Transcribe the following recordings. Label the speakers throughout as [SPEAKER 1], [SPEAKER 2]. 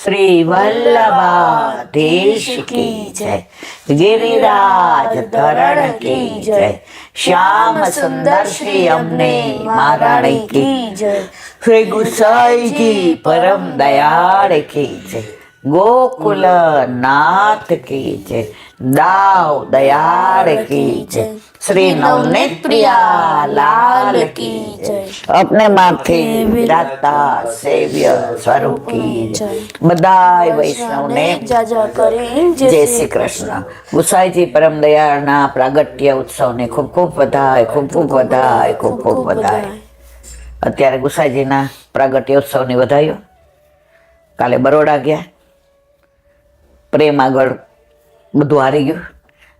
[SPEAKER 1] श्री वल्लभाधीश की जय, गिरिराज धरण की जय, श्याम सुंदर श्री अम्ने महाराणी की जय, श्री गुसाई जी परम दयाल की जय, गोकुल नाथ की जय, दाव दयाल की जय, श्री नवनीत प्रिया लाल की जय, अपने माथे विराजता सेव्य स्वरूप की जय, बधाई वैष्णव ने जय श्री कृष्ण। गुसाईजी परम दयाळ ना प्रागट्य उत्सव ने खूब खूब बधाई, खूब खूब बधाई, खूब खूब बधाई। અત્યારે ગુસાઈજીના પ્રાગટ્ય ઉત્સવની વધાઈઓ કાલે બરોડા ગયા, પ્રેમ આગળ બધું હારી ગયું,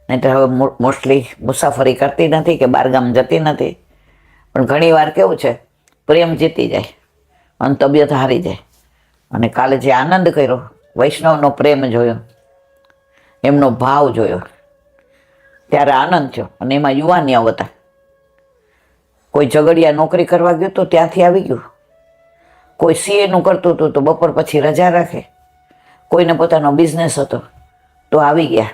[SPEAKER 1] નહીં તો હવે મોસ્ટલી મુસાફરી કરતી નથી કે બહારગામ જતી નથી, પણ ઘણી વાર કેવું છે પ્રેમ જીતી જાય અને તબિયત હારી જાય। અને કાલે જે આનંદ કર્યો, વૈષ્ણવનો પ્રેમ જોયો, એમનો ભાવ જોયો, ત્યારે આનંદ થયો। અને એમાં યુવાનિયાઓ હતા, કોઈ ઝઘડિયા નોકરી કરવા ગયું તો ત્યાંથી આવી ગયું, કોઈ સીએનું કરતું હતું તો બપોર પછી રજા રાખે, કોઈને પોતાનો બિઝનેસ હતો તો આવી ગયા।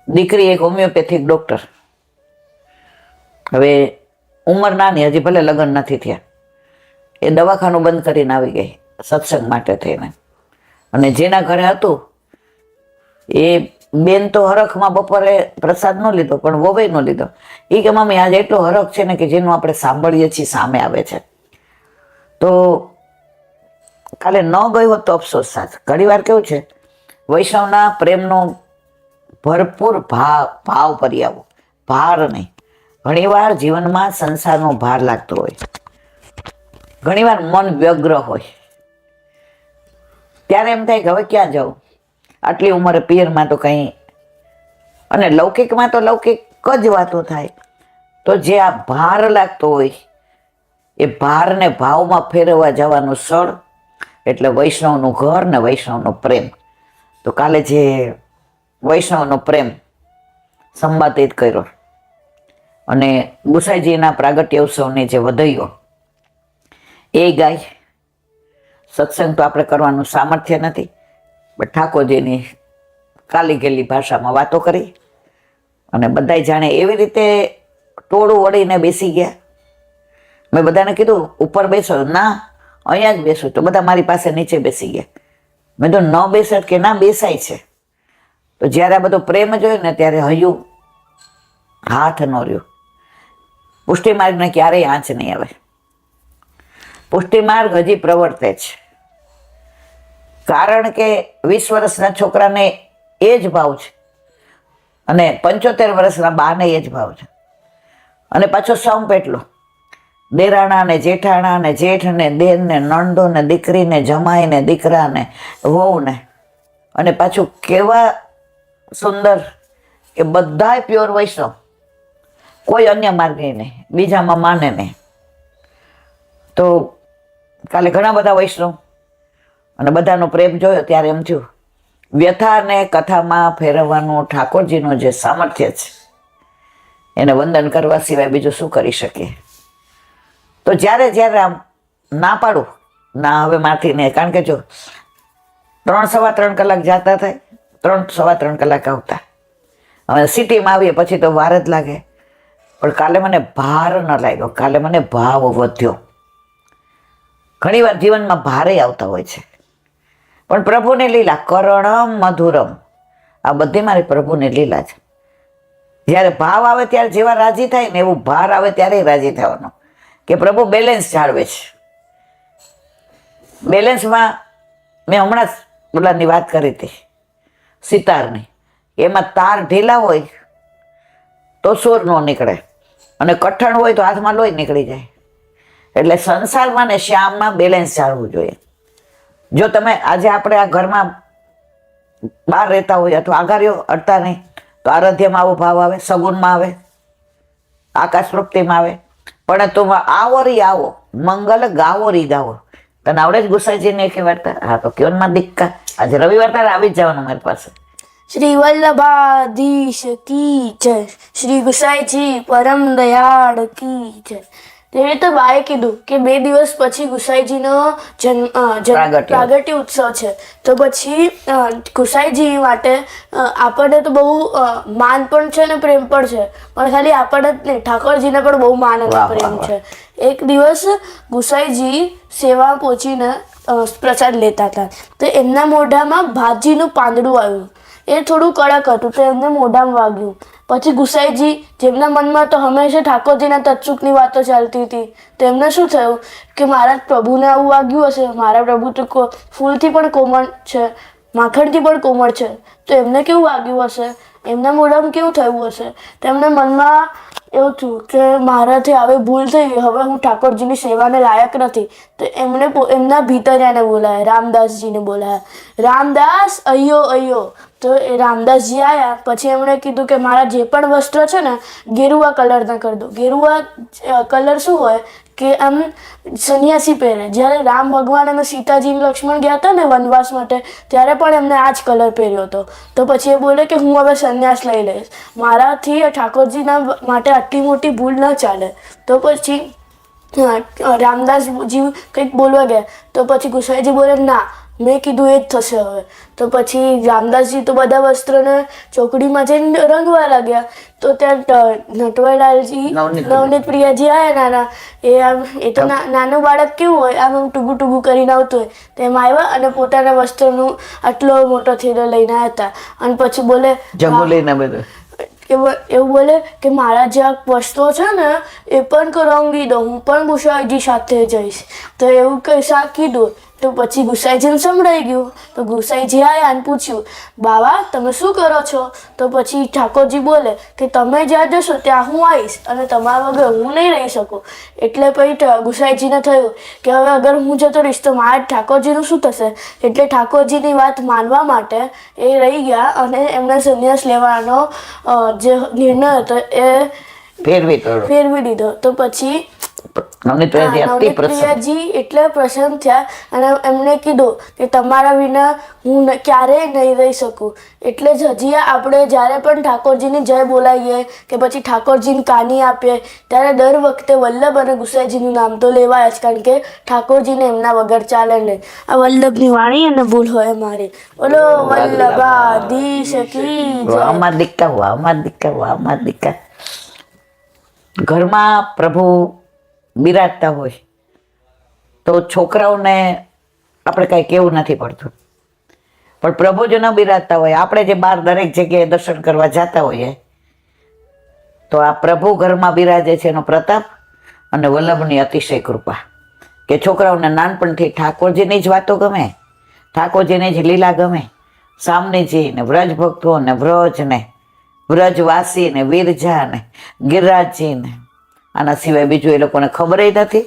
[SPEAKER 1] દીકરી એક હોમિયોપેથિક ડૉક્ટર, હવે ઉંમર નાની, હજી ભલે લગ્ન નથી થયા, એ દવાખાનું બંધ કરીને આવી ગઈ સત્સંગ માટે થઈને। અને જેના ઘરે હતું એ બેન તો હરખમાં બપોરે પ્રસાદ ન લીધો, પણ વોવે ન લીધો। એ કે મમ્મી આજે એટલો હરખ છે ને કે જેનું આપણે સાંભળીએ છીએ સામે આવે છે। તો કાલે ન ગયો હોત તો અફસોસ થાત। ઘણી વાર કેવું છે, વૈષ્ણવના પ્રેમનો ભરપૂર ભાવ કરી આવો, ભાર નહીં। ઘણીવાર જીવનમાં સંસારનો ભાર લાગતો હોય, ઘણીવાર મન વ્યગ્ર હોય, ત્યારે એમ થાય કે હવે ક્યાં જાઉં, આટલી ઉંમરે પિયરમાં તો કંઈ, અને લૌકિકમાં તો લૌકિક જ વાતો થાય। તો જે આ ભાર લાગતો હોય એ ભારને ભાવમાં ફેરવવા જવાનું સ્થળ એટલે વૈષ્ણવનું ઘર ને વૈષ્ણવનો પ્રેમ। તો કાલે જે વૈષ્ણવનો પ્રેમ સંપાદિત કર્યો અને ગુસાઈજીના પ્રાગટ્ય ઉત્સવની જે વધાઈઓ એ ગાય। સત્સંગ તો આપણે કરવાનું સામર્થ્ય નથી, પણ ઠાકોરજીની કાલી ગયેલી ભાષામાં વાતો કરી અને બધાય જાણે એવી રીતે ટોળું વળીને બેસી ગયા। મેં બધાને કીધું ઉપર બેસો, ના અહીંયા જ બેસો, તો બધા મારી પાસે નીચે બેસી ગયા। મેં તો ન બેસાડ કે ના બેસાય છે। તો જ્યારે આ બધો પ્રેમ જોયો ને ત્યારે હયું હાથ ન રહ્યો। પુષ્ટિ માર્ગને ક્યારેય આંચ નહીં આવે, પુષ્ટિ માર્ગ હજી પ્રવર્તે છે, કારણ કે 20 વર્ષના છોકરાને એ જ ભાવ છે અને 75 વર્ષના બાને એ જ ભાવ છે। અને પાછો સંપ એટલો, દેરાણા ને જેઠાણા ને જેઠ ને દેર ને નણંદો ને દીકરી ને જમાઈ ને દીકરા ને વહુ ને, અને પાછું કેવા સુંદર કે બધાય પ્યોર વૈષ્ણવ, કોઈ અન્ય માર્ગે નહીં, બીજામાં માને નહીં। તો કાલે ઘણા બધા વૈષ્ણવ અને બધાનો પ્રેમ જોયો ત્યારે એમ થયું, વ્યથાને કથામાં ફેરવવાનું ઠાકોરજીનું જે સામર્થ્ય છે એને વંદન કરવા સિવાય બીજું શું કરી શકીએ। તો જ્યારે જ્યારે આમ ના પાડું, ના હવે મારથી નહીં, કારણ કે જો 3-3.25 કલાક જતા થાય, 3-3.25 કલાક આવતા, હવે સિટીમાં આવીએ પછી તો વાર જ લાગે। પણ કાલે મને ભાર ન લાગ્યો, કાલે મને ભાવ વધ્યો। ઘણી વાર જીવનમાં ભારે આવતા હોય છે, પણ પ્રભુની લીલા કરણમ મધુરમ, આ બધી મારી પ્રભુની લીલા છે। જ્યારે ભાવ આવે ત્યારે જેવા રાજી થાય ને એવું ભાર આવે ત્યારે રાજી થવાનું, કે પ્રભુ બેલેન્સ જાળવે છે। બેલેન્સમાં મેં હમણાં જ બોલાની વાત કરી હતી સિતારની, એમાં તાર ઢીલા હોય તો સુર ન નીકળે અને કઠણ હોય તો હાથમાં લોહી નીકળી જાય। એટલે સંસારમાં ને શ્યામમાં બેલેન્સ જાળવવું જોઈએ। જો તમે આજે આપણે આ ઘરમાં બહાર રહેતા હોય અથવા આઘારીઓ અડતા નહીં, તો આરાધ્યમાં આવો ભાવ આવે, સગુનમાં આવે, આકાશ વૃત્તિમાં આવે, પણ તું આવો રી આવો, મંગલ ગાવો રી ગાવો। તને આવડે જ ગુસાઈજીને એક વાર્તા? હા તો કેવો માં દીક્કા, આજે રવિવાર તારે આવી જ જવાનું મારી પાસે।
[SPEAKER 2] श्री वल्लभाधीश की जय, श्री गुसाई जी परम दयाल की जय, તેવી રીતે બાએ કીધું કે 2 દિવસ પછી ગુસાઈજીનો પ્રાગટ્ય ઉત્સવ છે. તો પછી ગુસાઈજી માટે આપણને તો બહુ માન પણ છે ને પ્રેમ પણ છે, પણ ખાલી આપણને જ નહીં, ઠાકોરજીને પણ બહુ માન અને પ્રેમ છે. એક દિવસ ગુસાઈજી સેવા પહોંચીને પ્રસાદ લેતા હતા, તો એમના મોઢામાં ભાતજીનું પાંદડું આવ્યું. એ થોડું કડક હતું, તો એમને મોઢામાં વાગ્યું. પછી ગુસાઈજી, જેમના મનમાં તો હંમેશા ઠાકોરજીના તત્સુખની વાતો ચાલતી હતી, તો એમને શું થયું કે મારા પ્રભુને આવું વાગ્યું હશે, મારા પ્રભુ તો ફૂલથી પણ કોમળ છે, માખણથી પણ કોમળ છે, તો એમને કેવું વાગ્યું હશે, એમના મોઢામાં કેવું થયું હશે. તેમના મનમાં એવું થયું કે મારાથી હવે ભૂલ થઈ ગઈ, હવે હું ઠાકોરજીની સેવાને લાયક નથી. તો એમણે એમના ભીતરિયાને બોલાયા, રામદાસજીને બોલાયા. રામદાસ, અయ్યો અయ్યો. તો એ રામદાસજી આવ્યા. પછી એમણે કીધું કે મારા જે પણ વસ્ત્ર છે ને ગેરુવા કલરના કરી દો. ગેરુવા કલર શું હોય કે આમ સંન્યાસી પહેરે. જ્યારે રામ ભગવાન અને સીતાજી લક્ષ્મણ ગયા હતા ને વનવાસ માટે, ત્યારે પણ એમને આ જ કલર પહેર્યો હતો. તો પછી એ બોલે કે હું હવે સંન્યાસ લઈ લઈશ, મારાથી ઠાકોરજીના માટે આટલી મોટી ભૂલ ન ચાલે. તો પછી રામદાસજી કંઈક બોલવા ગયા, તો પછી ગુસાઈજી બોલે ના, મેં કીધું એ જ થશે હવે. તો પછી રામદાસજી તો બધા વસ્ત્રોને ચોકડીમાં જઈને રંગવા લાગ્યા. તો ત્યાં નટવરલાલજી, નવનીત પ્રિયાજી આવ્યા નાના. એ તો નાનું બાળક કેવું હોય, આમ ટૂગું ટૂગું કરીને આવતું હોય, તેમ આવ્યા અને પોતાના વસ્ત્રનું આટલો મોટો થેલો લઈને આવ્યા હતા. અને પછી બોલે એવું બોલે કે મારા જે આ વસ્ત્રો છે ને એ પણ રંગી દો, હું પણ ગુસાઈજી સાથે જઈશ. તો એવું કંઈ કીધું. તો પછી ગુસાઈજીને સંભળાઈ ગયું. તો ગુસાઈજી આવ્યા અને પૂછ્યું, બાવા તમે શું કરો છો? તો પછી ઠાકોરજી બોલે કે તમે જ્યાં જશો ત્યાં હું આવીશ અને તમારા વગર હું નહીં રહી શકું. એટલે પછી ગુસાઈજીને થયું કે હવે અગર હું જતો રહીશ તો મારા ઠાકોરજીનું શું થશે. એટલે ઠાકોરજીની વાત માનવા માટે એ રહી ગયા અને એમને સંન્યાસ લેવાનો જે નિર્ણય હતો એ ફેરવી દીધો. તો પછી નવનીત પ્રિયાજી એટલે પ્રસન્ન થયા અને એમને કીધું કે તમારા વિના હું ક્યારેય નહીં રહી શકું. એટલે જ હજી આપણે જ્યારે પણ ઠાકોરજીની જય બોલાવીએ કે પછી ઠાકોરજીને કાની આપીએ, ત્યારે દર વખતે વલ્લભ અને ગુસાઈજીનું નામ તો લેવાય જ, કારણ કે ઠાકોરજીને એમના વગર ચાલે નહીં. આ વલ્લભની વાણી અને ભૂલ હોય મારી. બોલો વલ્લભાધીશ કી જય.
[SPEAKER 1] અમાર દીકરા ઘરમાં પ્રભુ બિરાજતા હોય તો છોકરાઓને આપણે કાંઈ કહેવું નથી પડતું. પણ પ્રભુ જો ન બિરાજતા હોય, આપણે જે બહાર દરેક જગ્યાએ દર્શન કરવા જતા હોઈએ, તો આ પ્રભુ ઘરમાં બિરાજે છે એનો પ્રતાપ અને વલ્લભની અતિશય કૃપા. કે છોકરાઓને નાનપણથી ઠાકોરજીની જ વાતો ગમે, ઠાકોરજીની જ લીલા ગમે. સામનેજી ને વ્રજ ભક્તો ને વ્રજ ને વ્રજવાસી ને વિરજા ને ગિરિરાજજી ને, આના સિવાય બીજું એ લોકોને ખબર નથી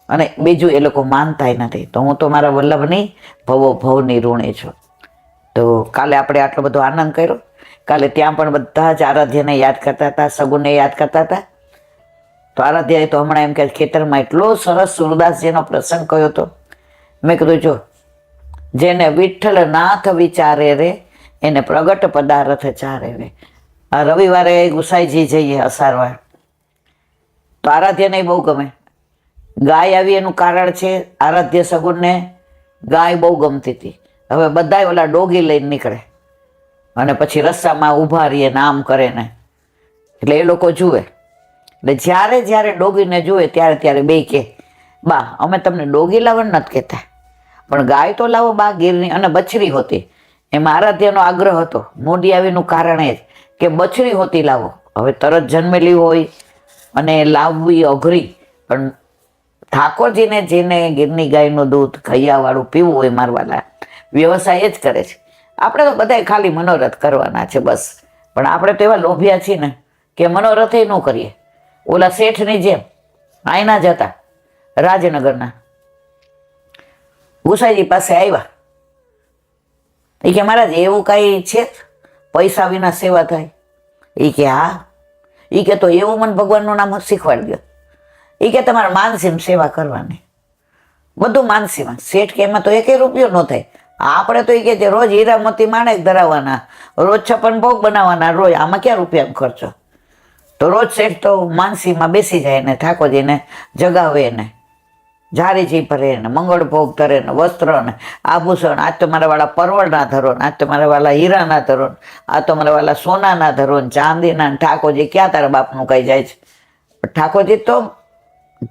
[SPEAKER 1] અને બીજું એ લોકો માનતાય નથી. તો હું તો મારા વલ્લભની ભવો ભવની ઋણી છું. તો કાલે આપણે આટલો બધો આનંદ કર્યો. કાલે ત્યાં પણ બધા જ આરાધ્યને યાદ કરતા હતા, સગુને યાદ કરતા હતા. તો આરાધ્યાએ તો હમણાં એમ કે ખેતરમાં એટલો સરસ સુરદાસજીનો પ્રસંગ કયો હતો. મેં કીધું જો, જેને વિઠ્ઠલ નાથ વિચારે રે એને પ્રગટ પદાર્થ ચારે રે. આ રવિવારે ગુસાઈજી જઈએ અસારવાર, તો આરાધ્યને બહુ ગમે. ગાય આવી એનું કારણ છે, આરાધ્ય સગુનને ગાય બહુ ગમતી હતી. હવે બધા ઓલા ડોગી લઈને નીકળે અને પછી રસ્તામાં ઊભા રહીએ ને આમ કરે ને, એટલે એ લોકો જુએ. એટલે જ્યારે જ્યારે ડોગીને જુએ ત્યારે બે કે બા અમે તમને ડોગી લાવવાનું નથી કહેતા, પણ ગાય તો લાવો બા ગીરની. અને બછરી હોતી, એમાં આરાધ્યનો આગ્રહ હતો. મોડી આવીનું કારણ એ જ કે બછરી હોતી લાવો. હવે તરત જન્મેલી હોય અને લાવવી અઘરી, પણ ઠાકોરજીને જેને ગીરની ગાયનું દૂધ ઘૈયાવાળું પીવું હોય, મારવાલા વ્યવસાય જ કરે છે. આપણે તો બધાય ખાલી મનોરથ કરવાના છે બસ. પણ આપણે તો એવા લોભિયા છીએ ને કે મનોરથે ન કરીએ. ઓલા શેઠની જેમ આયના જ હતા રાજનગરના, ગુસાઈજી પાસે આવ્યા. એ કે મહારાજ એવું કાંઈ છે પૈસા વિના સેવા થાય? એ કે હા. એ કે તો એવું મને ભગવાનનું નામ શીખવાડી દો. એ કે તમારે માનસીમાં સેવા કરવાની, બધું માનસીમાં. શેઠ કે એમાં તો 1 રૂપિયો ન થાય. આપણે તો એ કે છે રોજ હીરામતી માણેક ધરાવવાના, રોજ 56 ભોગ બનાવવાના, રોજ આમાં ક્યાં રૂપિયાનો ખર્ચો? તો રોજ શેઠ તો માનસીમાં બેસી જાય ને ઠાકોરજીને જગાવે ને ઝારીજી ભરે ને મંગળ ભોગ ધરે ને વસ્ત્ર ને આભૂષણ, આજ તો મારા વાળા પરવળના ધરો ને, આજ તો મારા વાળા હીરાના ધરો ને, આ તો મારા વાળા સોનાના ધરો ને, ચાંદીના ને. ઠાકોરજી ક્યાં તારા બાપનું કહી જાય છે? ઠાકોરજી તો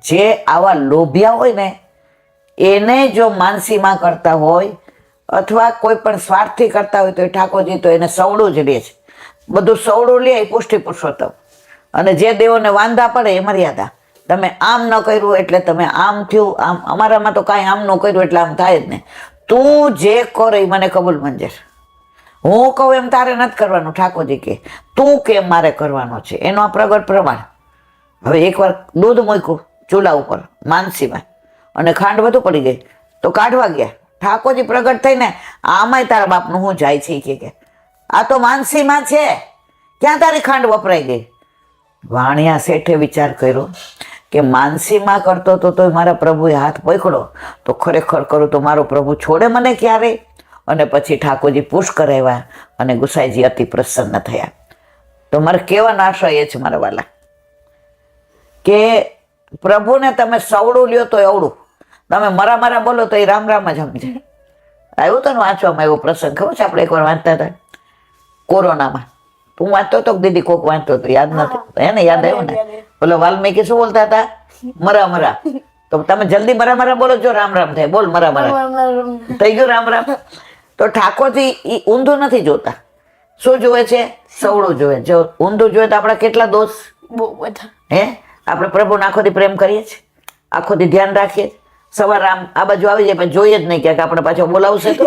[SPEAKER 1] જે આવા લોભિયા હોય ને એને જો માનસીમાં કરતા હોય અથવા કોઈ પણ સ્વાર્થથી કરતા હોય તો એ ઠાકોરજી તો એને સવડું જ લે છે. બધું સવડું લે એ પુષ્ટિ પુરુષોત્તમ. અને જે દેવોને વાંધા પડે એ મર્યાદા. તમે આમ ન કર્યું એટલે તમે આમ થયું, આમ અમારામાં તો કાંઈ આમ ન કર્યું એટલે આમ થાય જ નહીં. તું જે કરે એ મને કબૂલ મંજર. હું કહું એમ તારે નથી કરવાનું. ઠાકોરજી કે તું કેમ મારે કરવાનો છે એનો આ પ્રગટ પ્રમાણ. હવે એકવાર દૂધ મૂક્યું ચૂલા ઉપર માનસીમાં અને ખાંડ વધુ પડી ગઈ તો કાઢવા ગયા. ઠાકોરજી પ્રગટ થઈને આમાંય તારા બાપનું હું જાય છે કે આ તો માનસીમાં છે, ક્યાં તારી ખાંડ વપરાઈ ગઈ? વાણિયા શેઠે વિચાર કર્યો કે માનસીમાં કરતો તો તોય મારા પ્રભુએ હાથ પકડો તો ખરેખર કરું તો મારો પ્રભુ છોડે મને ક્યારે? અને પછી ઠાકોરજી પુશ કરાવ્યા અને ગુસાઈજી અતિ પ્રસન્ન થયા. તો મારે કહેવાનો આશય એ છે મારા વાલા કે પ્રભુને તમે સવડું લ્યો તો એવડું, તમે મરા બોલો તો એ રામ રામ જ સમજે. આવ્યું તો ને વાંચવામાં એવો પ્રસંગ ખબર છે? આપણે એકવાર વાંચતા હતા કોરોનામાં. તું વાંચતો હતો દીદી? કોક વાંચતો હતો, યાદ નથી. એને યાદ આવ્યું ને? બોલો વાલ્મીકી શું બોલતા હતા? મરા. તો તમે જલ્દી મરા બોલો જો રામ રામ થાય. બોલ મરા થઈ ગયું રામ રામ. તો ઠાકોરજી એ ઊંધું નથી જોતા. શું જોવે છે? સવડું જોવે. જો ઊંધું જોવે તો આપણા કેટલા દોષ?
[SPEAKER 2] બહુ બધા.
[SPEAKER 1] હે આપણે પ્રભુને આખોથી પ્રેમ કરીએ છીએ, આખોથી ધ્યાન રાખીએ. સવાર આમ આ બાજુ આવી જાય પણ જોઈએ જ નહીં ક્યાંક આપણે પાછો બોલાવશે તો.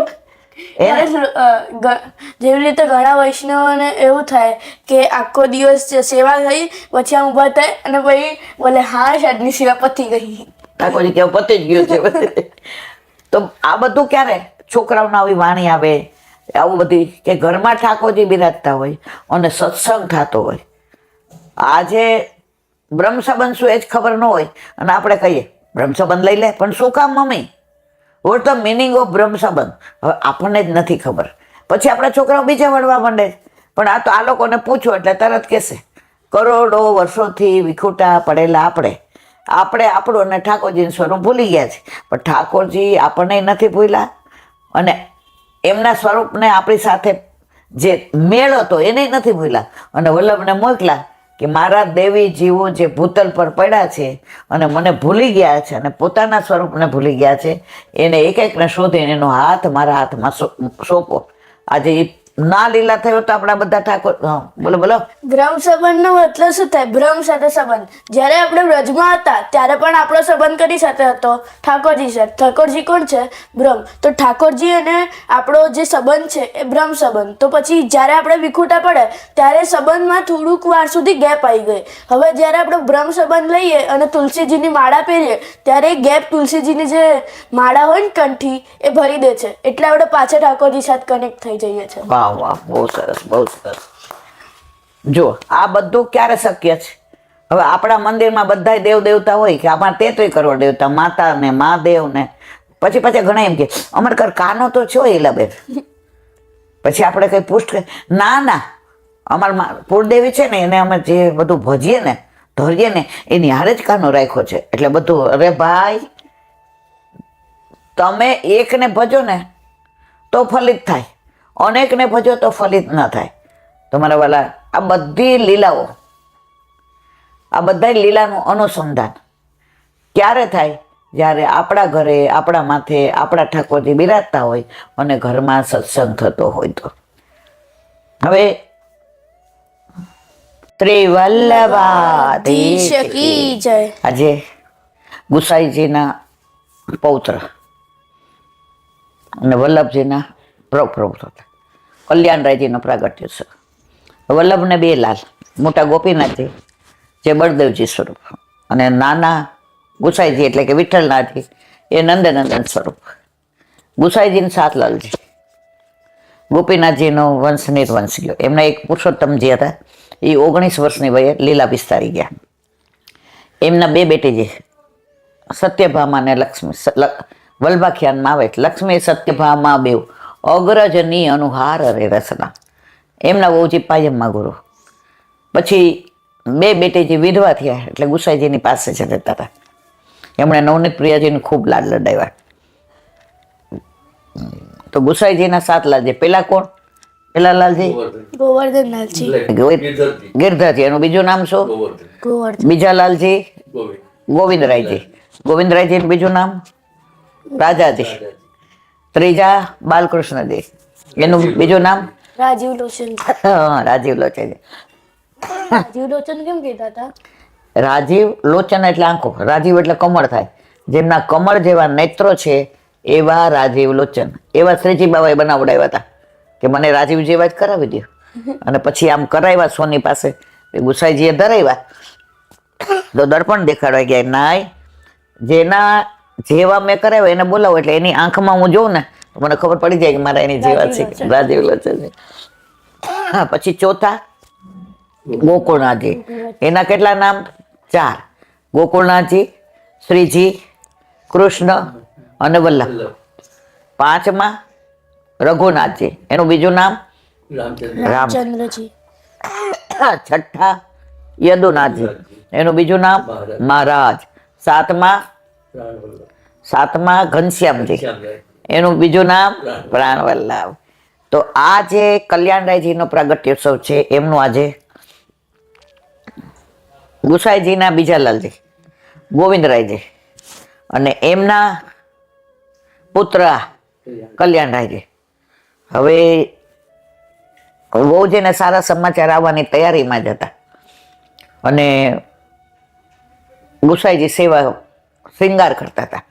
[SPEAKER 2] જેવી રીતે ઘણા વૈષ્ણવોને એવું થાય કે આખો દિવસ સેવા થઈ પછી આમ ઊભા થાય અને પછી બોલે હા આજની સેવા પતી ગઈ.
[SPEAKER 1] ઠાકોરજી કેવું પતી જ ગયું છે. તો આ બધું ક્યારે છોકરાઓને આવી વાણી આવે આવું બધી કે ઘરમાં ઠાકોરજી બિરાજતા હોય અને સત્સંગ થતો હોય. આજે બ્રહ્મ સંબંધ શું એ જ ખબર ન હોય અને આપણે કહીએ બ્રહ્મ સંબંધ લઈ લે, પણ શું કામ mummy? Vote the meaning of બ્રહ્મ સંબંધ? હવે આપણને જ નથી ખબર. પછી આપણા છોકરાઓ બીજા વળવા માંડે. પણ આ તો આ લોકોને પૂછો એટલે તરત કહેશે કરોડો વર્ષોથી વિખૂટા પડેલા આપણે આપણું અને ઠાકોરજીનું સ્વરૂપ ભૂલી ગયા છે. પણ ઠાકોરજી આપણને નથી ભૂલ્યા અને એમના સ્વરૂપને આપણી સાથે જે મેળ હતો એને નથી ભૂલ્યા અને વલ્લભને મોકલા કે મારા દેવી જીવો જે ભૂતલ પર પડ્યા છે અને મને ભૂલી ગયા છે અને પોતાના સ્વરૂપને ભૂલી ગયા છે એને એક એકને શોધીને એનો હાથ મારા હાથમાં સોંપો. આજે ના લીલા થયો તો આપણા બધા ઠાકોર. બોલો.
[SPEAKER 2] બ્રહ્મ સંબંધનો મતલબ શું થાય? બ્રહ્મ સાથે સંબંધ. જ્યારે આપણે વ્રજમાં હતા ત્યારે પણ આપણો સંબંધ કરી સાથે હતો ઠાકોરજી સાથે. ઠાકોરજી કોણ છે? બ્રહ્મ. તો ઠાકોરજી અને આપણો જે સંબંધ છે એ બ્રહ્મ સંબંધ. તો પછી જ્યારે આપણે વિખૂટા પડે ત્યારે સંબંધમાં થોડુંક વાર સુધી ગેપ આવી ગઈ. હવે જ્યારે આપણે બ્રહ્મ સંબંધ લઈએ અને તુલસીજીની માળા પહેરીએ ત્યારે એ ગેપ તુલસીજીની જે માળા હોય ને કંઠી એ ભરી દે છે. એટલે આપણે પાછા ઠાકોરજી સાથે કનેક્ટ થઈ જઈએ છીએ.
[SPEAKER 1] વાહ, બહુ સરસ, બહુ સરસ. જો આ બધું ક્યારે શક્ય છે? હવે આપણા મંદિરમાં બધા દેવ દેવતા હોય કે આમાં 33 કરોડ દેવતા, માતા ને મહાદેવ ને પછી ઘણા એમ કે અમારે ઘર કાનો તો છો હીલાબેન. પછી આપણે કઈ પુષ્ટ ના અમારા કુળદેવી છે ને એને અમે જે બધું ભજીએ ને ધરીએ ને એની હારે જ કાનો રાખ્યો છે. એટલે બધું અરે ભાઈ તમે એકને ભજો ને તો ફલિત થાય, અનેકને ભજો તો ફલિત ન થાય. તમારા વાલા આ બધી લીલાઓ, આ બધા લીલાનું અનુસંધાન ક્યારે થાય? જ્યારે આપણા ઘરે આપણા માથે આપણા ઠાકોરજી બિરાજતા હોય અને ઘરમાં સત્સંગ થતો હોય તો. હવે ત્રિવલ્લભાધીશ કી જય. આજે ગુસાઈજીના પૌત્ર અને વલ્લભજીના પ્રભુ હતા. કલ્યાણરાયજીનો પ્રાગટ્ય છે. વલ્લભને 2 લાલ, મોટા ગોપીનાથજી જે બળદેવજી સ્વરૂપ અને નાના ગુસાઈજી એટલે કે વિઠ્ઠલનાથજી એ નંદનંદન સ્વરૂપ. ગુસાઈજીને 7 લાલજી. ગોપીનાથજીનો વંશ નિર્વંશ ગયો. એમના એક પુરુષોત્તમજી હતા એ 19 વર્ષની વયે લીલા વિસ્તારી ગયા. એમના 2 બેટીજી સત્યભામા અને લક્ષ્મી. વલ્ભાખ્યાનમાં આવે લક્ષ્મી સત્યભામા બેવ અગ્રજની અનુહાર રે રસના. એમના વહુજી પાયમમાં ગુરુ. પછી બે બેટીજી વિધવા થયા એટલે ગુસાઈજીની પાસે જ રહેતા હતા. એમણે નવનીત પ્રિયાજીને ખૂબ લાડ લડાવ્યા. તો ગુસાઈજીના 7 લાલજી. પેલા કોણ? પેલા લાલજી
[SPEAKER 2] ગોવર્ધન લાલજી.
[SPEAKER 1] ગિરધરજી. એનું બીજું નામ શું?
[SPEAKER 2] ગોવર્ધન.
[SPEAKER 1] બીજા લાલજી ગોવિંદરાયજી. ગોવિંદરાયજીનું બીજું નામ રાજાજી. ત્રીજા બાલકૃષ્ણજી. એનું બીજું નામ
[SPEAKER 2] રાજીવ લોચન.
[SPEAKER 1] રાજીવ લોચન.
[SPEAKER 2] રાજીવ લોચન કેમ કહેતા હતા?
[SPEAKER 1] રાજીવ લોચન એટલે આંખો, રાજીવ એટલે કમળ થાય. જેમના કમળ જેવા નેત્રો છે એવા રાજીવ લોચન. એવા શ્રીજી બાબાએ બનાવડાવ્યા હતા કે મને રાજીવ જેવા જ કરાવી દો. અને પછી આમ કરાવ્યા સોની પાસે. ગુસાઈજીએ ધરાવ્યા તો દર્પણ દેખાડવા ગયા, નાય જેના જેવા મેં કરાવ્યા એને બોલાવો એટલે એની આંખમાં હું જોઉં ને તો મને ખબર પડી જાય કે મારા એની જેવા છે, રાજીવ લોચન. હા, પછી ચોથા ગોકુળનાથજી. એના કેટલા નામ? 4. ગોકુળનાથજી, શ્રીજી, કૃષ્ણ અને વલ્લભ. 5માં રઘુનાથજી. એનું બીજું નામ
[SPEAKER 2] રામચંદ્રજી.
[SPEAKER 1] 6 યદુનાથજી. એનું બીજું નામ મહારાજ. 7માં ઘનશ્યામજી. એનું બીજું નામ પ્રાણવલ્લભ. તો આ જે કલ્યાણરાયજીનો પ્રાગટ્યોત્સવ છે એમનું આજે ગુસાઈજીના બીજા લાલજી ગોવિંદરાયજી અને એમના પુત્ર કલ્યાણરાયજી. હવે વહુજીને સારા સમાચાર આવવાની તૈયારીમાં જ હતા અને ગુસાઈજી સેવા શ્રૃંગાર કરતા હતા.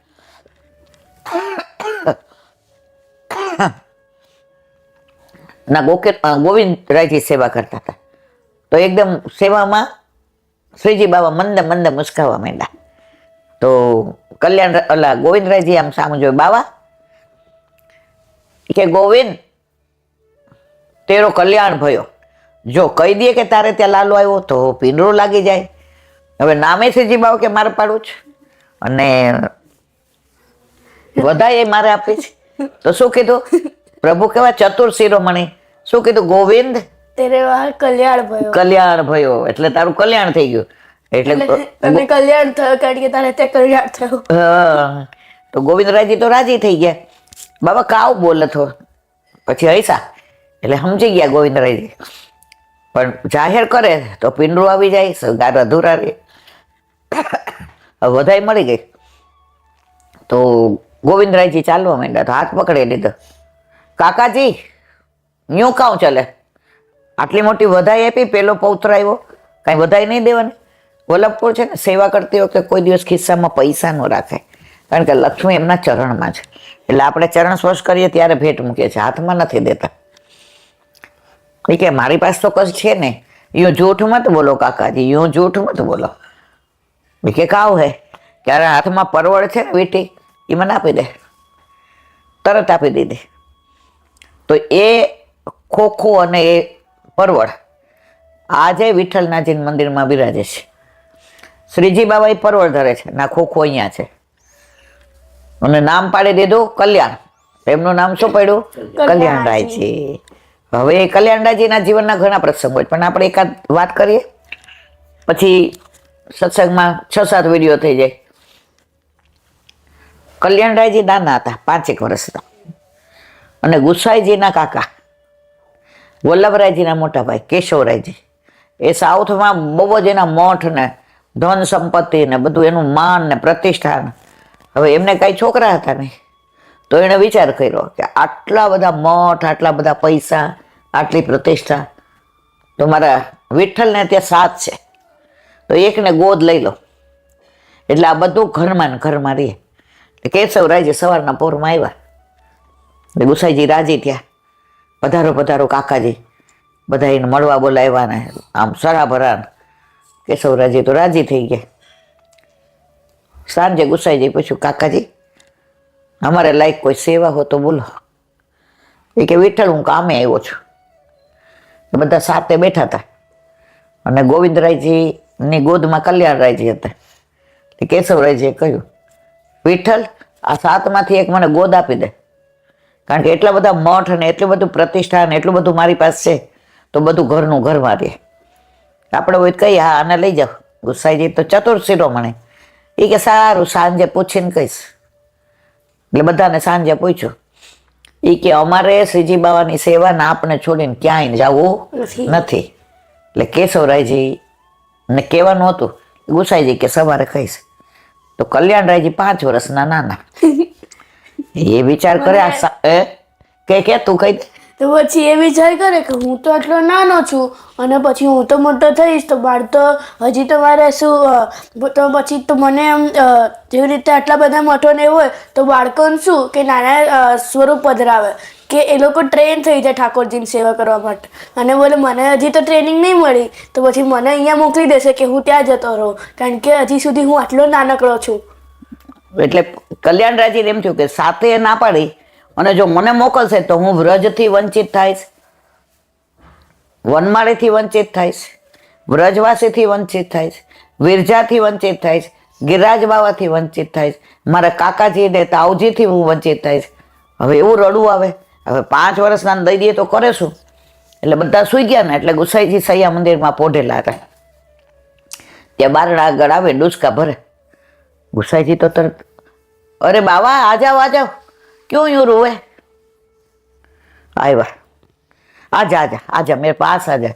[SPEAKER 1] ના ગોવિંદરાયજી સેવા કરતા હતા તો એકદમ સેવામાં શ્રીજી બાબા મંદે મંદે મુસ્કાવા માંડ્યા. તો ગોવિંદરાયજી આમ સામે જોયું, બાબા કે ગોવિંદ તેરો કલ્યાણ ભયો, જો કહી દે કે તારે ત્યાં લાલો આવ્યો તો પીંડરો લાગી જાય. હવે નામે શ્રીજી બાબા કે મારે પાડવું છે અને વધાય એ મારે આપી છે. તો શું કીધું? પ્રભુ કેવા ચતુર શિરોમણી. શું કીધું? ગોવિંદ
[SPEAKER 2] તેરે કલ્યાણ ભયો.
[SPEAKER 1] કલ્યાણ ભયો એટલે તારું કલ્યાણ થઈ ગયું. એટલે
[SPEAKER 2] તને કલ્યાણ થયો કારણ કે તારે ત્યાં કલ્યાણ થયું.
[SPEAKER 1] તો ગોવિંદરાયજી તો રાજી થઈ ગયા. બાબા કાવ બોલતો પછી હૈસા એટલે સમજી ગયા ગોવિંદરાયજી. પણ જાહેર કરે તો પીંડરું આવી જાય, સગાર અધૂરા રહે. વધાઈ મળી ગઈ તો ગોવિંદરાયજી ચાલવા માંડ્યા તો હાથ પકડી લીધો. કાકાજી યું કાઉ ચાલે? આટલી મોટી વધાઈ આપી, પેલો પૌત્ર આવ્યો, કાંઈ વધાઈ નહીં દેવાની? વલ્લભપુર છે ને સેવા કરતી વખતે કોઈ દિવસ ખિસ્સામાં પૈસા ન રાખે કારણ કે લક્ષ્મી એમના ચરણમાં છે. એટલે આપણે ચરણ સ્પર્શ કરીએ ત્યારે ભેટ મૂકીએ છીએ, હાથમાં નથી દેતા. એ કે મારી પાસે તો કશ છે ને. યું જૂઠ મત બોલો કાકાજી, યું જૂઠ મત બોલો. એ કે કાવ હે ક્યારે હાથમાં પરવળ છે ને વીટી એ મને આપી દે. તરત આપી દીધી. તો એ ખોખું અને એ પરવળ આજે વિઠ્ઠલનાથજી મંદિરમાં બિરાજે છે. શ્રીજી બાબા એ પરવળ ધરે છે ના ખોખું અહીંયા છે અને નામ પાડી દીધું કલ્યાણ. એમનું નામ શું પડ્યું? કલ્યાણરાયજી. હવે એ કલ્યાણરાયજીના જીવનના ઘણા પ્રસંગો હોય પણ આપણે એકાદ વાત કરીએ પછી સત્સંગમાં 6-7 વિડીયો થઈ જાય. કલ્યાણરાયજી નાના હતા, 5 વર્ષના, અને ગુસાઈજીના કાકા વલ્લભરાયજીના મોટા ભાઈ કેશવરાયજી એ સાઉથમાં બહુ જ એના મઠ ને ધન સંપત્તિ ને બધું એનું માન ને પ્રતિષ્ઠા. હવે એમને કાંઈ છોકરા હતા નહીં તો એણે વિચાર કર્યો કે આટલા બધા મઠ, આટલા બધા પૈસા, આટલી પ્રતિષ્ઠા, તો મારા વિઠ્ઠલને ત્યાં 7 છે તો એકને ગોદ લઈ લો. એટલે આ બધું ઘરમાં ને ઘરમાં રહીએ. કેશવરાયજી સવારના પોરમાં આવ્યા એટલે ગુસાઈજી રાજી થયા. પધારો પધારો કાકાજી, બધા એને મળવા બોલાવ્યા ને આમ સરાભરા. કેશવરાયજી તો રાજી થઈ ગયા. સાંજે ગુસાઈજી પૂછ્યું, કાકાજી અમારે લાયક કોઈ સેવા હો તો બોલો. એ કે વિઠ્ઠલ હું કામે આવ્યો છું. બધા સાથે બેઠા હતા અને ગોવિંદરાયજીની ગોદમાં કલ્યાણરાયજી હતા. કેશવરાયજીએ કહ્યું, વિઠ્ઠલ આ 7માંથી એક મને ગોદ આપી દે કારણ કે એટલા બધા મઠ અને એટલું બધું પ્રતિષ્ઠા અને એટલું બધું મારી પાસે છે તો બધું ઘરનું ઘરમાં રહે. આપણે હોય તો કહીએ હા આને લઈ જાઓ. ગુસાઈજી તો ચતુર શિરોમણી, એ કે સારું સાંજે પૂછીને કહીશ. એટલે બધાને સાંજે પૂછ્યું. એ કે અમારે શ્રીજી બાવાની સેવાને આપણે છોડીને ક્યાંય જવું નથી. એટલે કેશવરાયજી ને કહેવાનું હતું, ગુસાઈજી કે સવારે કહીશ. તો કલ્યાણરાયજી 5 વર્ષના નાના, એ વિચાર કરે કે તું કઈ દે.
[SPEAKER 2] તો પછી એ વિચાર કરે કે હું તો આટલો નાનો છું અને પછી હું તો મોટો થઈશ તો બાળ તો હજી તો મારે શું તો પછી તો મને એમ જેવી રીતે આટલા બધા મઠો ને હોય તો બાળકોને શું કે નાના સ્વરૂપ પધરાવે કે એ લોકો ટ્રેન થઈ જાય ઠાકોરજીની સેવા કરવા માટે. અને બોલે મને હજી તો ટ્રેનિંગ નહીં મળી તો પછી મને અહીંયા મોકલી દેશે કે હું ત્યાં જતો રહું, કારણ કે હજી સુધી હું આટલો નાનકડો છું.
[SPEAKER 1] એટલે કલ્યાણરાયજીને એમ થયું કે સાથે ના પાડી અને જો મને મોકલશે તો હું વ્રજથી વંચિત થઈશ, વનમાળીથી વંચિત થઈશ, વ્રજવાસીથી વંચિત થઈશ, વિરજાથી વંચિત થઈશ, ગિરિરાજ બાવાથી વંચિત થઈશ, મારા કાકાજી ને તાવજીથી હું વંચિત થઈશ. હવે એવું રડવું આવે. હવે 5 વર્ષના દઈ દઈએ તો કરે શું? એટલે બધા સુઈ ગયા ને એટલે ગુસાઈજી સૈયા મંદિરમાં પોઢેલા હતા. ત્યાં બારણા આગળ આવે ડુસકા ભરે. ગુસાઈજી તો તરત અરે બાવા આ જાઓ क्यों यूं रोए? आया आजा आजा आजा मेरे पास आजा.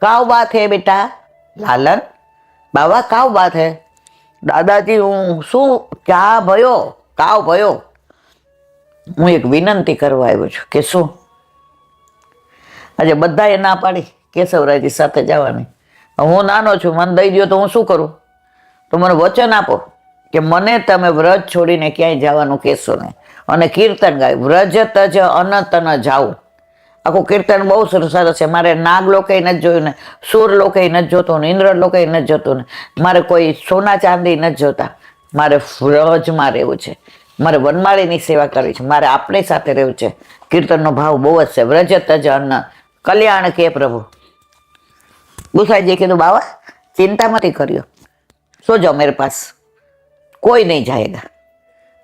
[SPEAKER 1] काव बात है बेटा? लालन बाबा काव बात है? दादाजी હું શું ક્યાં ભયો કાવ ભયો? હું એક વિનંતી કરવા આવ્યો છું. કે શું? આજે બધાએ ના પાડી કેશવરાયજી સાથે જવાની. હું નાનો છું, મને દઈ દો તો હું શું કરું? તો મને વચન આપો કે મને તમે વ્રજ છોડીને ક્યાંય જવાનું કહેશો નહીં. અને કીર્તન ગાય વ્રજ તજ અનંત ન જાઉં. આખું કીર્તન બહુ સરસ છે. મારે નાગ લોકે નથી જોયું ને, સુર લોકે નથી જોતું ને, ઇન્દ્ર લોકે નથી જોતું ને, મારે કોઈ સોના ચાંદી નથી જોતા. મારે વ્રજમાં રહેવું છે, મારે વનમાળીની સેવા કરવી છે, મારે આપણી સાથે રહેવું છે. કીર્તનનો ભાવ બહુ જ છે. વ્રજ તજ અન્ન કલ્યાણ કે પ્રભુ. ગુસાઈજી કીધું બાવા ચિંતા મતી કર્યો, સો જાઓ મેરે પાસ, કોઈ નહીં જાયગા.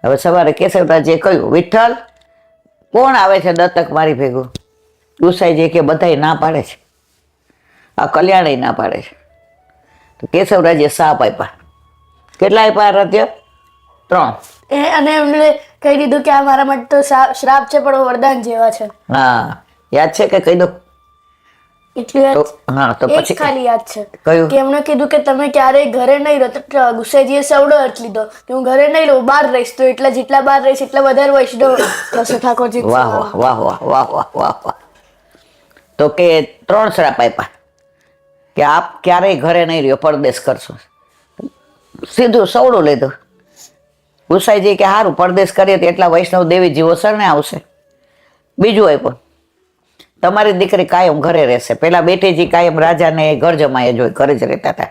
[SPEAKER 1] હવે સવારે કેશવરાજે કહ્યું વિઠ્ઠલ કોણ આવે છે દત્તક મારી ભેગું? ગુસાઈજી કે બધાય ના પાડે છે, આ કલ્યાણી ના પાડે છે. તો કેશવરાજે સાપ આપ્યા. કેટલા આપ્યા રત્ય? 3.
[SPEAKER 2] અને એમને કહી દીધું કે આ મારા માટે તો શ્રાપ છે પણ વરદાન જેવા છે.
[SPEAKER 1] હા યાદ છે કે કહી દો?
[SPEAKER 2] હા તો પછી ખાલી યાદ છે કે એમણે કીધું કે તમે ક્યારેય ઘરે નહીં રહો. ગુસાઈજીએ સવડો અર્થ લીધો કે હું ઘરે નહીં રહું, બહાર રહીશ તો એટલા જેટલા બહાર રહીશ એટલા વધારે વૈષ્ણવ થશે ઠાકોરજી.
[SPEAKER 1] વાહ વાહ વાહ વાહ વાહ વાહ વાહ વાહ. તો કે 3 શ્રાપ આપ્યા કે આપ ક્યારેય ઘરે નહીં રહ્યો, પરદેશ કરશો. સીધું સવડું લીધું. ગુસાઈજી કે સારું પરદેશ કરીએ તો એટલા વૈષ્ણવ દેવી જીવો શરણે આવશે. બીજું આપ્યું તમારી દીકરી કાયમ ઘરે રહેશે. પેલા બેટીજી કાયમ રાજાને ઘર જમાએ જોઈ ઘરે જ રહેતા હતા.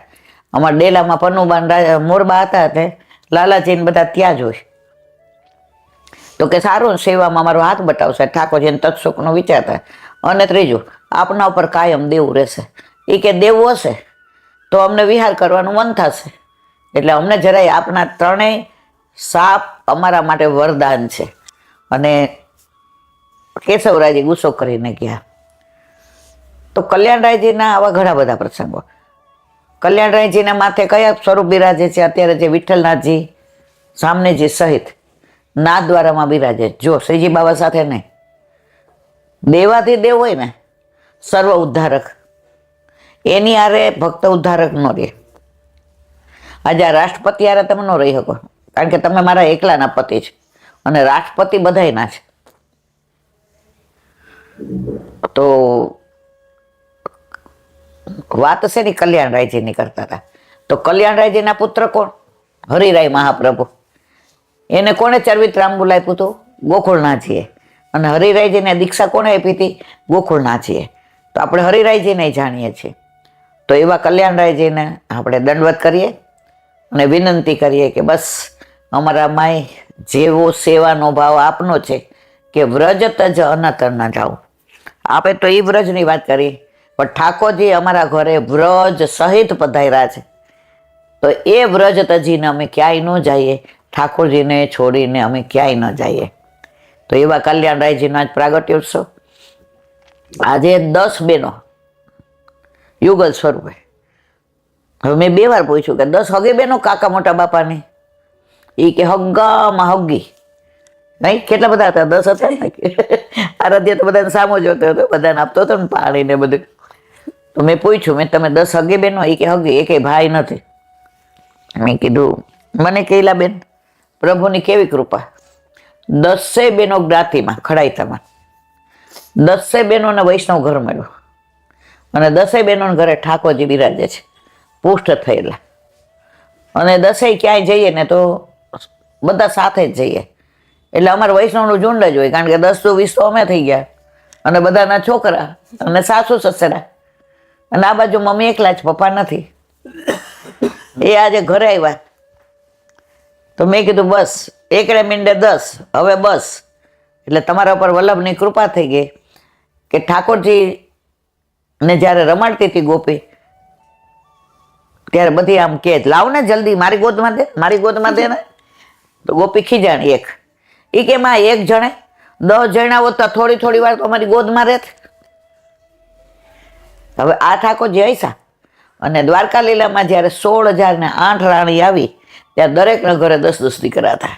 [SPEAKER 1] અમારા ડેલામાં પન્નુબા મોરબા હતા તે લાલાજીને બધા ત્યાં જોઈ. તો કે સારું સેવામાં મારો હાથ બતાવશે, ઠાકોરજીને તત્સુખનો વિચાર થાય. અને ત્રીજું આપના ઉપર કાયમ દેવું રહેશે. એ કે દેવું હશે તો અમને વિહાર કરવાનું મન થશે. એટલે અમને જરાય આપના 3 સાપ અમારા માટે વરદાન છે. અને કેશવરાયજી ગુસ્સો કરીને ગયા. તો કલ્યાણરાયજીના આવા ઘણા બધા પ્રસંગો. કલ્યાણરાયજીના માથે કયા સ્વરૂપ બિરાજે છે અત્યારે? જે વિઠ્ઠલનાથજી સામનેજી સહિત નાથદ્વારામાં બિરાજે. જો શ્રીજી બાબા સાથે નહીં, દેવાથી દેવ હોય ને સર્વ ઉદ્ધારક, એની હારે ભક્ત ઉદ્ધારક નો રહે. આજે આ રાષ્ટ્રપતિ હારે તમે ન રહી શકો, કારણ કે તમે મારા એકલાના પતિ છે અને રાષ્ટ્રપતિ બધાયના છે. તો વાત છે ને કલ્યાણરાયજીની કરતા હતા. તો કલ્યાણરાયજીના પુત્ર કોણ? હરિરાય મહાપ્રભુ. એને કોણે ચરવિતરામ આપ્યું હતું? ગોકુળનાથજીએ. અને હરિરાયજીને દીક્ષા કોણે આપી હતી? ગોકુળનાથજીએ. તો આપણે હરિરાયજીને જાણીએ છીએ. તો એવા કલ્યાણરાયજીને આપણે દંડવત કરીએ અને વિનંતી કરીએ કે બસ અમારા માય જેવો સેવાનો ભાવ આપનો છે કે વ્રજ તજ અનત ન જાઓ. આપણે તો એ વ્રજની વાત કરી, પણ ઠાકોરજી અમારા ઘરે વ્રજ સહિત પધાર્યા છે. તો એ વ્રજ તજીને અમે ક્યાંય ન જઈએ, ઠાકોરજીને છોડીને અમે ક્યાંય ન જઈએ. તો એવા કલ્યાણરાયજીનો આજ પ્રાગટ્ય ઉત્સવ. આજે 10 બહેનો યુગલ સ્વરૂપે હવે મેં 2 વાર પૂછ્યું કે 10 હગે બેનો કાકા મોટા બાપાની? એ કે હગ્ગામાં હગ્ગી. નહીં, કેટલા બધા હતા? 10 હતા ને. આરાધ્ય તો બધાને સામો જોતો હતો, બધાને આપતો હતો ને પાણી ને બધું. તો મેં પૂછ્યું, મેં તમે 10 હગે બેનો? એ કે હગી. એ કે ભાઈ નથી. મેં કીધું મને કહેલા બેન, પ્રભુની કેવી કૃપા, 10 બેનો જ્ઞાતિમાં ખડાઈતામાં 10 બહેનોને વૈષ્ણવ ઘર મળ્યું અને 10 બહેનોના ઘરે ઠાકોરજી બિરાજે છે, પુષ્ટ થયેલા. અને 10 ક્યાંય જઈએ ને તો બધા સાથે જ જઈએ, એટલે અમારે વૈષ્ણવનું ઝુંડ જ હોય, કારણ કે 10 તો 20 તો અમે થઈ ગયા અને બધાના છોકરા અને સાસુ સસરા, અને આ બાજુ મમ્મી એકલા જ, પપ્પા નથી. એ આજે ઘરે આવ્યા તો મેં કીધું બસ એકડે મીંડે 10, હવે બસ. એટલે તમારા ઉપર વલ્લભની કૃપા થઈ ગઈ કે ઠાકોરજી ને જ્યારે રમાડતી હતી ગોપી, ત્યારે બધી આમ કે લાવ ને જલ્દી મારી ગોદમાં દે, મારી ગોદમાં દે ને. તો ગોપી ખીજાણી એક, એ કે માં 1 જણે 10 જણા હોત તો થોડી થોડી વાર તો અમારી ગોદમાં રહેત. હવે આ ઠાકોરજી હૈસા અને દ્વારકા લીલામાં જ્યારે 16,008 રાણી આવી ત્યારે દરેકના ઘરે 10 દીકરા હતા.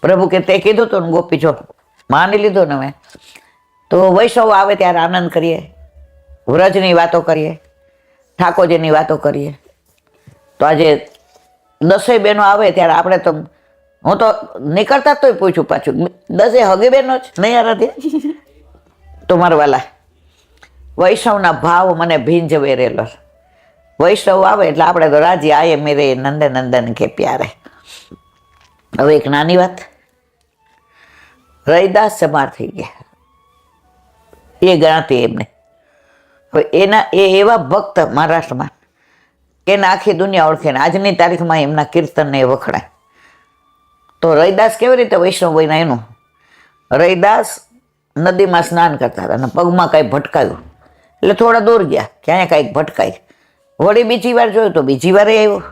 [SPEAKER 1] પ્રભુ કે તે કીધું તો ને ગોપી જો માની લીધો ને મેં. તો વૈષ્ણવ આવે ત્યારે આનંદ કરીએ, વ્રજની વાતો કરીએ, ઠાકોરજીની વાતો કરીએ. તો આજે 10 બહેનો આવે ત્યારે આપણે તો, હું તો નીકળતા તોય પૂછું પાછું 10 હગે બહેનો જ નહીં આરાધ્યા? તો મારા વાલા વૈષ્ણવના ભાવ મને ભીંજ વેરેલો. વૈષ્ણવ આવે એટલે આપણે તો રાજી, આયે મેરે નંદ નંદન કે પ્યારે. હવે એક નાની વાત, રૈદાસ જમાર થઈ ગયા, એ ગણાતી એમને. હવે એ એવા ભક્ત મહારાષ્ટ્રમાં કે એને આખી દુનિયા ઓળખે ને આજની તારીખમાં એમના કીર્તનને એ વખણાય. તો રૈદાસ કેવી રીતે વૈષ્ણવ બન્યા? એનું રૈદાસ નદીમાં સ્નાન કરતા હતા અને પગમાં કાંઈ ભટકાયું એટલે થોડા દૂર ગયા, ક્યાંય કાંઈક ભટકાય. વળી બીજી વાર જોયું તો બીજી વારે આવ્યો,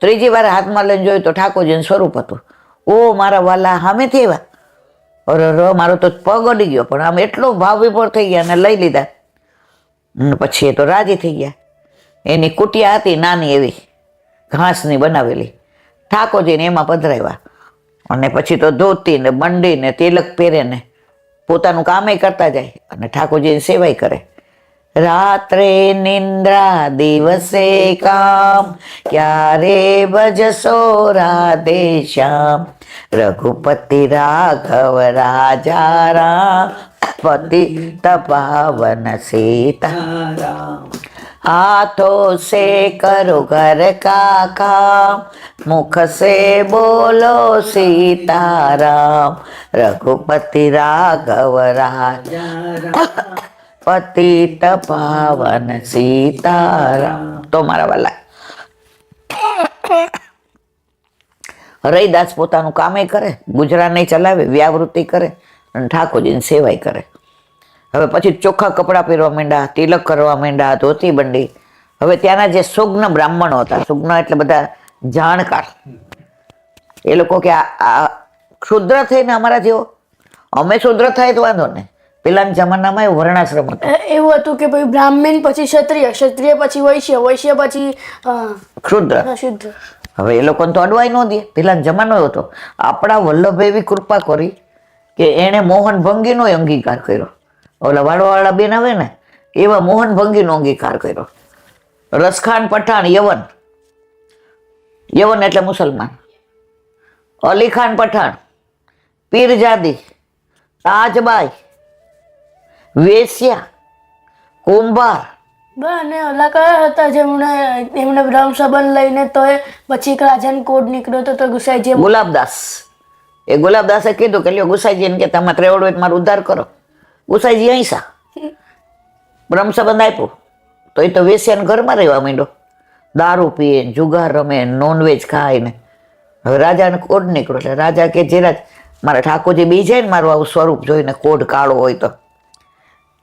[SPEAKER 1] ત્રીજી વાર હાથમાં લઈને જોયું તો ઠાકોરજીનું સ્વરૂપ હતું. ઓ મારા વાલા સામેથી આવ્યા, અરે મારો તો પગ અડી ગયો, પણ આમ એટલો ભાવ વિભોર થઈ ગયા અને લઈ લીધા. પછી એ તો રાજી થઈ ગયા. એની કુટિયા હતી નાની એવી ઘાસની બનાવેલી, ઠાકોરજીને એમાં પધરાવ્યા. અને પછી તો ધોતી ને બંડી ને તિલક પહેરે ને પોતાનું કામે કરતા જાય અને ઠાકોરજીની સેવાય કરે. રાત્રે નિંદ્રા દિવસે કામ, ક્યારે ભજશો રાધે શ્યામ. રઘુપતિ રાઘવ રાજા રામ, પતિ તપાવન સીતારામ. हाथों से करो घर का काम, मुख से बोलो सीताराम. रघुपति राघव राजा पतित पावन सीताराम. તો મારા વાલા રૈદાસ પોતાનું કામે કરે, ગુજરાને ચલાવે, વ્યાવૃત્તિ કરે અને ઠાકોરજીની સેવાય કરે. હવે પછી ચોખ્ખા કપડાં પહેરવા માંડ્યા, તિલક કરવા માંડ્યા, ધોતી બંડી. હવે ત્યાંના જે સુગ્ન બ્રાહ્મણો હતા, સુગ્ન એટલે બધા જાણકાર, એ લોકો કે આ ક્ષુદ્ર થઈને અમારા જેવો, અમે શુદ્ર થાય તો વાંધો ને. પેલાના જમાનામાં એવું વર્ણાશ્રમ હતો,
[SPEAKER 2] એવું હતું કે ભાઈ બ્રાહ્મણ પછી ક્ષત્રિય, ક્ષત્રિય પછી વૈશ્ય, વૈશ્ય પછી
[SPEAKER 1] ક્ષુદ્ર.
[SPEAKER 2] શુદ્ર.
[SPEAKER 1] હવે એ લોકોને તો અડવાય ન દે. પેલાનો જમાનો એવો હતો. આપણા વલ્લભ એવી કૃપા કરી કે એણે મોહન ભંગીનો અંગીકાર કર્યો. ઓલા વાળવાવાળા બેન આવે ને એવા મોહન ભંગીનો અંગીકાર કર્યો. રસખાન પઠાણ યવન, યવન એટલે મુસલમાન, અલી ખાન પઠાણ, પીરજાદી, તાજબાઈ, વેશ્યા, કુંભાર.
[SPEAKER 2] અને ઓલા કયા હતા એમને બ્રહ્મ સંબંધ લઈને તો પછી એક રાજાને કોડ નીકળ્યો હતો તો ગુસાઈજી
[SPEAKER 1] ગુલાબદાસ. એ ગુલાબદાસે કીધું કે લ્યો ગુસાઈજીને કે તમે ત્રેવડ હોય મારો ઉદ્ધાર કરો. ગુસાઈજી અહીંસા બ્રહ્મ સંબંધ આપ્યો તો એ તો વેશ્યાને ઘરમાં રહેવા માંડ્યો, દારૂ પીએ, જુગાર રમે, નોનવેજ ખાય ને. હવે રાજાને કોડ નીકળ્યો એટલે રાજા કે જેરા મારા ઠાકોરજી બી જાય ને મારું આવું સ્વરૂપ જોઈને કોડ કાળો હોય તો,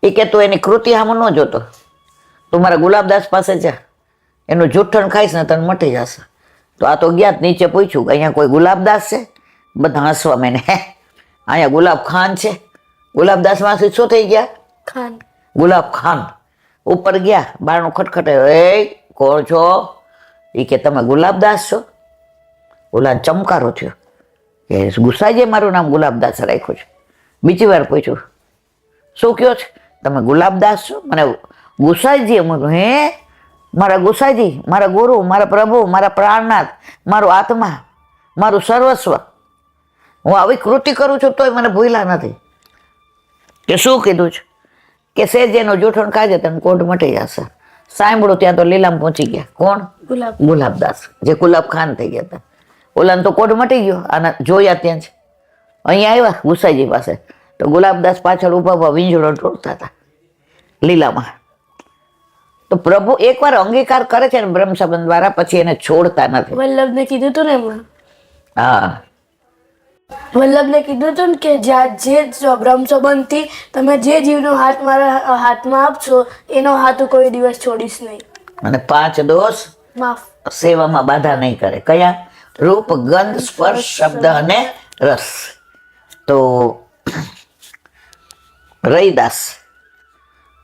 [SPEAKER 1] એ કે તું એની કૃતિ આમ ન જોતો, તું મારા ગુલાબદાસ પાસે જા, એનું જૂઠણ ખાઈશ ને તને મટી જશે. તો આ તો ગયા નીચે પૂછ્યું કે અહીંયા કોઈ ગુલાબદાસ છે? બધા હસવા મેને, હે અહીંયા ગુલાબ ખાન છે. ગુલાબદાસ માંથી શું થઈ ગયા?
[SPEAKER 2] ખાન.
[SPEAKER 1] ગુલાબ ખાન. ઉપર ગયા, બારણું ખટખટે, એ કોણ છો? એ કે તમે ગુલાબદાસ છો? ઓલા ચમકારો થયો કે ગુસાઈજીએ મારું નામ ગુલાબદાસ રાખ્યું છે. બીજી વાર પૂછ્યું, શું કયો છે? તમે ગુલાબદાસ છો? મને ગુસાઈજીએ મૂક્યું. હે, મારા ગુસાઈજી, મારા ગુરુ, મારા પ્રભુ, મારા પ્રાણનાથ, મારો આત્મા, મારું સર્વસ્વ, હું આવી કૃતિ કરું છું તોય મને ભૂલા નથી. કે શું કીધું છે? કે સેજેનો જૂઠો કાજે તને કોટ મટી જશે. સાંભળું ત્યાં તો લીલામ પહોંચી ગયા. કોણ? ગુલાબદાસ, જે ગુલાબ ખાન થઈ ગયા હતા. ઓલાને તો કોટ મટી ગયો. આને જોયા ત્યાં જ અહીંયા આવ્યા ગુસાઈજી પાસે, તો ગુલાબદાસ પાછળ ઉભા વીંજળો ઢોળતા હતા લીલામાં. તો પ્રભુ એકવાર અંગીકાર કરે છે ને બ્રહ્મ સંબંધ દ્વારા, પછી એને છોડતા નથી.
[SPEAKER 2] વલ્લભને કીધું હતું ને એમણે.
[SPEAKER 1] હા,
[SPEAKER 2] વલ્લભને કીધું હતું ને કે જે બ્રહ્મ સંબંધથી તમે જે જીવનો હાથ મારા હાથમાં આપશો એનો હાથ હું કોઈ દિવસ છોડીશ નહીં.
[SPEAKER 1] અને 5 દોષ
[SPEAKER 2] માફ,
[SPEAKER 1] સેવામાં બાધા નહીં કરે. કયા? રૂપ, ગંધ, સ્પર્શ, શબ્દ અને રસ. તો રૈદાસ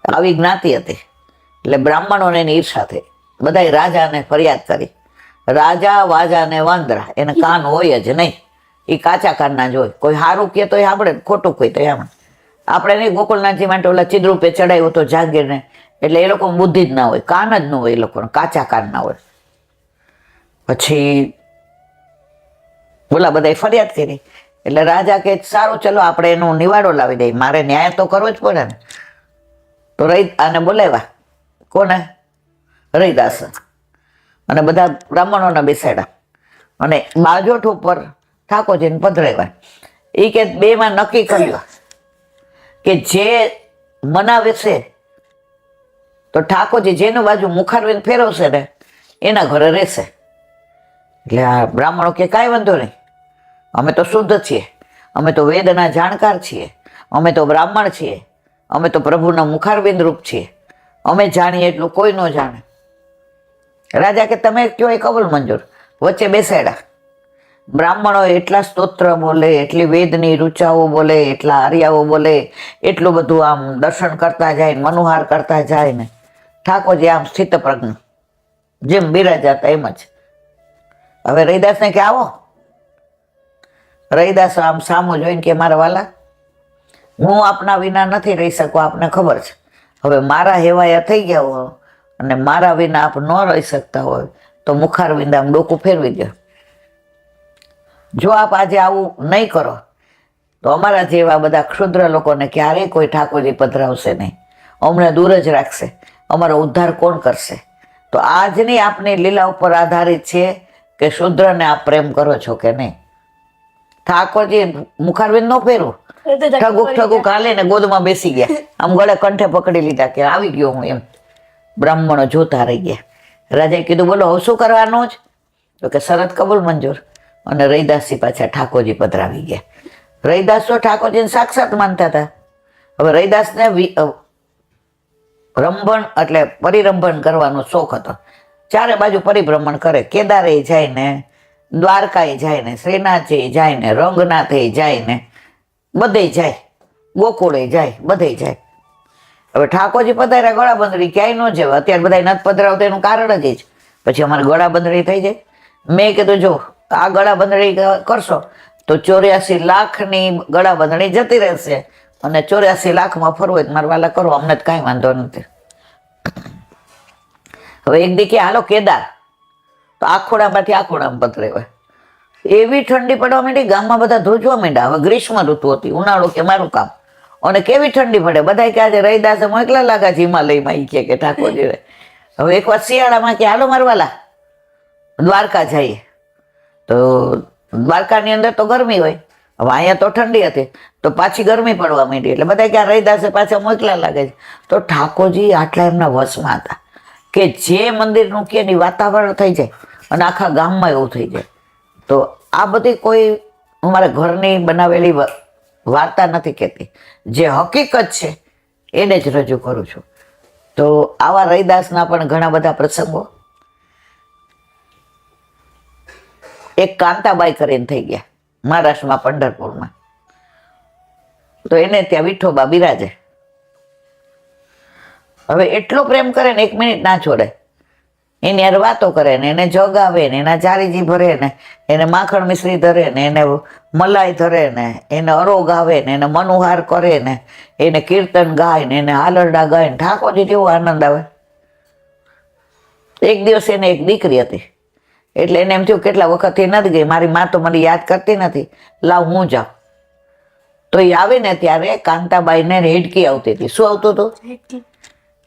[SPEAKER 1] આવી જ્ઞાતિ હતી એટલે બ્રાહ્મણોને એની ઈર્ષા થઈ. બધાય રાજાને ફરિયાદ કરી. રાજા વાજા ને વાંદરા, એને કાન હોય જ નહીં. એ કાચા કાનના જ હોય. કોઈ સારું કહે તો સાંભળે, ખોટું કહે તો સાંભળે. આપણે નહીં ગોકુળનાથજી માટે ઓલા ચિદ્રુપે ચડાવ્યો તો જાગીરને, એટલે એ લોકો બુદ્ધિ જ ના હોય, કાન જ ન હોય એ લોકોને, કાચા કાન ના હોય. પછી બોલા બધાએ ફરિયાદ કરી. એટલે રાજા કે સારું ચલો આપણે એનો નિવાડો લાવી દઈએ, મારે ન્યાય તો કરવો જ પડે ને. તો આને બોલાવ્યા. કોને? રૈદાસ. અને બધા બ્રાહ્મણોને બેસાડ્યા અને બાજોઠ ઉપર ઠાકોરજીને પધરાવ્યા. એ કે બેમાં નક્કી કર્યું કે જે મનાવે છે તો ઠાકોરજી જેનું બાજુ મુખારવીને ફેરવશે ને એના ઘરે રહેશે. એટલે આ બ્રાહ્મણો કે કાંઈ વાંધો નહીં, અમે તો શુદ્ધ છીએ, અમે તો વેદના જાણકાર છીએ, અમે તો બ્રાહ્મણ છીએ, અમે તો પ્રભુના મુખારવિંદ રૂપ છીએ, અમે જાણીએ એટલું કોઈ ન જાણે. રાજા કે તમે કયો એ કબૂલ મંજૂર. વચ્ચે બેસાડ્યા. બ્રાહ્મણો એટલા સ્તોત્ર બોલે, એટલી વેદની રૂચાઓ બોલે, એટલા આર્યાઓ બોલે, એટલું બધું આમ દર્શન કરતા જાય ને મનોહાર કરતા જાય ને ઠાકોરજી આમ સ્થિત પ્રજ્ઞ જેમ બિરાજાતા એમ જ. હવે રૈદાસને કે આવો. રૈદાસ આમ સામો જોઈને કે મારા વાલા, હું આપના વિના નથી રહી શકું, આપને ખબર છે. હવે મારા હેવાયા થઈ ગયા હોય અને મારા વિના આપ ન રહી શકતા હોય તો મુખારવિંદ આમ ડોકું ફેરવી દો. જો આપ આજે આવું નહીં કરો તો અમારા જેવા બધા ક્ષુદ્ર લોકોને ક્યારેય કોઈ ઠાકોરજી પધરાવશે નહીં, અમને દૂર જ રાખશે, અમારો ઉદ્ધાર કોણ કરશે? તો આજની આપની લીલા ઉપર આધારિત છે કે શૂદ્રને આપ પ્રેમ કરો છો કે નહીં. ઠાકોરજી મુખારવિંદ ન ફેરવું, ઠગુક ઠગુક હાલે ને ગોદમાં બેસી ગયા, આમ ગળે કંઠે પકડી લીધા કે આવી ગયો હું એમ. બ્રાહ્મણો જોતા રહી ગયા. રાજાએ કીધું બોલો હવે શું કરવાનું જ? તો કે શરત કબૂલ મંજૂર. અને રૈદાસજી પાછા ઠાકોરજી પધરાવી ગયા. રૈદાસ તો ઠાકોરજીને સાક્ષાત માનતા હતા. હવે રૈદાસને રંભણ એટલે પરિરંભણ કરવાનો શોખ હતો. ચારે બાજુ પરિભ્રમણ કરે, કેદારે જાય ને, દ્વારકાએ જાય ને, શ્રીનાથે જાય ને, રંગનાથે જાય ને, બધે જાય, ગોકુળે જાય, બધે જાય. હવે ઠાકોરજી પધાર્યા ગળાબંધડી ક્યાંય ન જાય. અત્યારે બધા નથી પધરાવતા એનું કારણ જ પછી અમારે ગળાબંધડી થઈ જાય. મેં કીધું જો આ ગળાબંધડી કરશો તો 84 લાખની ગળાબંધડી જતી રહેશે અને 84 લાખમાં ફરવું હોય મારા વાલા કરો, અમને જ કાંઈ વાંધો નથી. હવે એક દી કે હાલો કેદાર, તો આખોડામાંથી આખોડામાં પધરાવ્યા. એવી ઠંડી પડવા માંડી, ગામમાં બધા ધ્રુજવા માંડ્યા. હવે ગ્રીષ્મ ઋતુ હતી, ઉનાળો કે મારું કામ. અને કેવી ઠંડી પડે, બધા કે આજે રૈદાસે મોકલા લાગા છે હિમાલયમાં. ઈ કે ઠાકોરજી હવે એક વાર શિયાળામાં કે હાલો મારવાલા દ્વારકા જઈએ. તો દ્વારકાની અંદર તો ગરમી હોય, હવે અહીંયા તો ઠંડી હતી તો પાછી ગરમી પડવા માંડી. એટલે બધા કે રૈદાસે પાછા મોકલા લાગે છે. તો ઠાકોરજી આટલા એમના વશમાં હતા કે જે મંદિરનું કે એની વાતાવરણ થઈ જાય અને આખા ગામમાં એવું થઈ જાય. તો આ બધી કોઈ અમારા ઘરની બનાવેલી વાર્તા નથી કહેતી, જે હકીકત છે એને જ રજૂ કરું છું. તો આવા રૈદાસના પણ ઘણા બધા પ્રસંગો. એક કાંતાબાઈ કરીને થઈ ગયા મહારાષ્ટ્રમાં પંઢરપુરમાં. તો એને ત્યાં વિઠોબા બિરાજે. હવે એટલો પ્રેમ કરે ને 1 મિનિટ ના છોડે. એની યાર વાતો કરે ને એને જગાવે ને એના ચારીજી ભરે ને એને માખણ મિશ્રી ધરે ને એને મલાઈ ધરે ને એને અરોગ આવે ને એને મનુહાર કરે ને એને કીર્તન ગાય ને એને હાલરડા ગાય ને ઠાકોરજી કેવો આનંદ આવે. એક દિવસ એને એક દીકરી હતી એટલે એને એમ થયું કેટલા વખતથી નથી ગઈ, મારી મા તો મને યાદ કરતી નથી, લાવ હું જાઉં. તો એ આવે ને ત્યારે કાંતાબાઈને હેડકી આવતી હતી. શું આવતું હતું?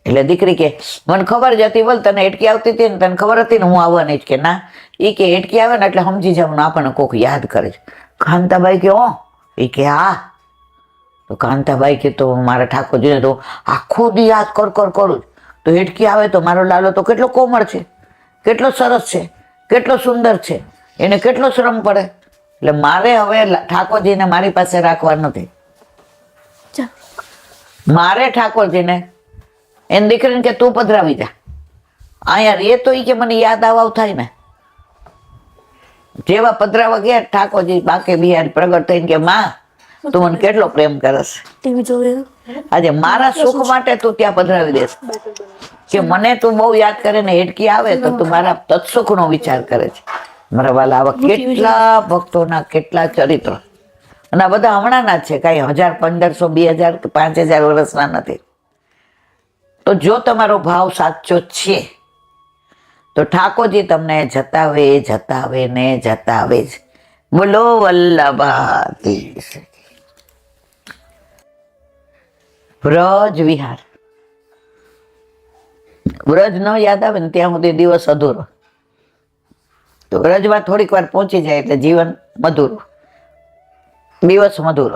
[SPEAKER 1] એટલે દીકરી કે મને ખબર જ હતી, બોલ તને હેડકી આવતી હતી ને તને ખબર હતી ને હું આવવાની જ. કે ના, એ કે હેડકી આવે ને એટલે સમજી જવાનું આપણને કોક યાદ કરે છે. કાંતાબાઈ કે ઓ, એ કે હા. તો કાંતાબાઈ કે તો મારા ઠાકોરજીને તો આખો દી યાદ કર કરું તો હેડકી આવે તો મારો લાલો તો કેટલો કોમળ છે, કેટલો સરસ છે, કેટલો સુંદર છે, એને કેટલો શ્રમ પડે. એટલે મારે હવે ઠાકોરજીને મારી પાસે રાખવા નથી. મારે ઠાકોરજીને એની દીકરીને કે તું પધરાવી જા અહીંયા રે તો એ કે મને યાદ આવ થાય ને. જેવા પધરાવા ગયા ઠાકોરજી બાકે બિહાર પ્રગટ થઈને કે માં તું મને કેટલો પ્રેમ કરસ, આજે મારા સુખ માટે તું ત્યાં પધરાવી દેશ, કે મને તું બહુ યાદ કરે ને હેડકી આવે તો તું મારા તત્સુખ નો વિચાર કરે છે. મારા વાલા આવા કેટલા ભક્તોના કેટલા ચરિત્ર, અને આ બધા હમણાંના જ છે, કઈ 1000, 1500, 2000 કે 5000 વર્ષના નથી. તો જો તમારો ભાવ સાચો છે તો ઠાકોરજી તમને જતાવે ને જતાવે જ. બોલો વલ્લભાધીશ. વ્રજ વિહાર, વ્રજ ન યાદ આવે ને ત્યાં સુધી દિવસ અધૂરો. તો વ્રજમાં થોડીક વાર પહોંચી જાય એટલે જીવન મધુર, દિવસ મધુર.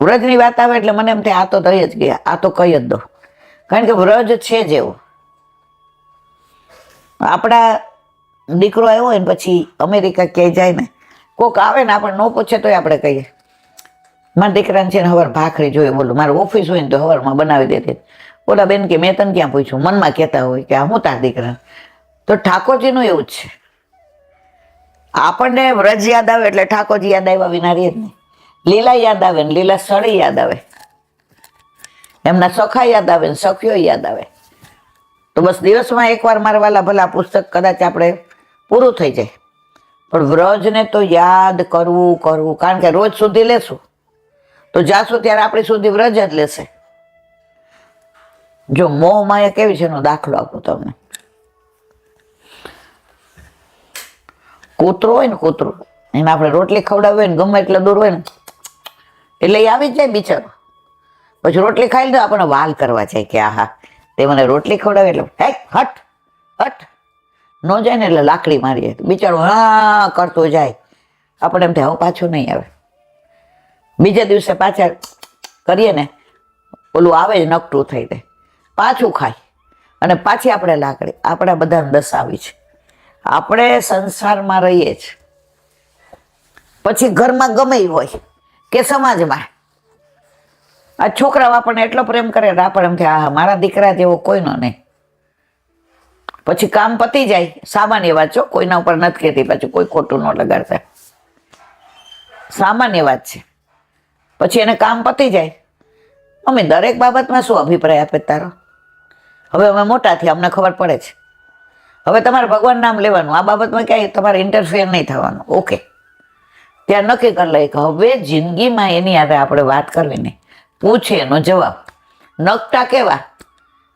[SPEAKER 1] વ્રજની વાત આવે એટલે મને એમ થાય આ તો થઈ જ ગયા, આ તો કહી જ દો, કારણ કે વ્રજ છે જેવું. આપણા દીકરો આવ્યો હોય ને પછી અમેરિકા ક્યાંય જાય ને કોક આવે ને આપણે ન પૂછે તોય આપણે કહીએ મારા દીકરાને છે ને હવાર ભાખરી જોઈએ. બોલો મારે ઓફિસ હોય ને તો હવારમાં બનાવી દેતી. બોલા બેન કે મેં તને ક્યાં પૂછ્યું, મનમાં કહેતા હોય કે હું તાર દીકરા. તો ઠાકોરજીનું એવું જ છે, આપણને વ્રજ યાદ આવે એટલે ઠાકોરજી યાદ આવ્યા વિના રહે જ નહીં. લીલા યાદ આવે ને લીલા સળી યાદ આવે, એમના સખા યાદ આવે ને સખીઓ યાદ આવે. તો બસ દિવસમાં એકવાર મારા વાલા ભલા પુસ્તક કદાચ આપણે પૂરું થઈ જાય, પણ વ્રજને તો યાદ કરવું, કારણ કે રોજ સુધી લેશું તો જાશું ત્યારે આપણી સુધી વ્રજ જ લેશે. જો મોહ માયા કેવી છે એનો દાખલો આપું તમને. કૂતરો હોય ને, કૂતરો એને આપણે રોટલી ખવડાવી હોય ને ગમે એટલે દૂર હોય ને એટલે એ આવી જ જાય બિચારો. પછી રોટલી ખાઈ લીધો આપણને વાલ કરવા જાય કે આહા તે મને રોટલી ખવડાવે એટલે હટ હટ ન જાય ને એટલે લાકડી મારીએ બિચારો હા કરતો જાય. આપણે એમ થાય હવે પાછું નહીં આવે. બીજા દિવસે પાછા કરીએ ને ઓલું આવે જ નકટું થઈ જાય, પાછું ખાય અને પાછી આપણે લાકડી. આપણા બધાને દશા આવી છે. આપણે સંસારમાં રહીએ છીએ, પછી ઘરમાં ગમે હોય કે સમાજમાં આ છોકરાઓ આપણને એટલો પ્રેમ કરે આપણે એમ થાય મારા દીકરા જેવો કોઈનો નહીં. પછી કામ પતી જાય, સામાન્ય વાત છો, કોઈના ઉપર નથી કહેતી, પાછું કોઈ ખોટું ન લગાડતા, સામાન્ય વાત છે. પછી એને કામ પતી જાય, અમે દરેક બાબતમાં શું અભિપ્રાય આપે તારો? હવે અમે મોટા થયા, અમને ખબર પડે છે, હવે તમારે ભગવાન નામ લેવાનું, આ બાબતમાં ક્યાંય તમારે ઇન્ટરફેર નહીં થવાનું. ઓકે, ત્યાં નક્કી કરી લઈએ કે હવે જિંદગીમાં એની હારે આપણે વાત કરવી નહીં. પૂછે એનો જવાબ. નકટા કેવા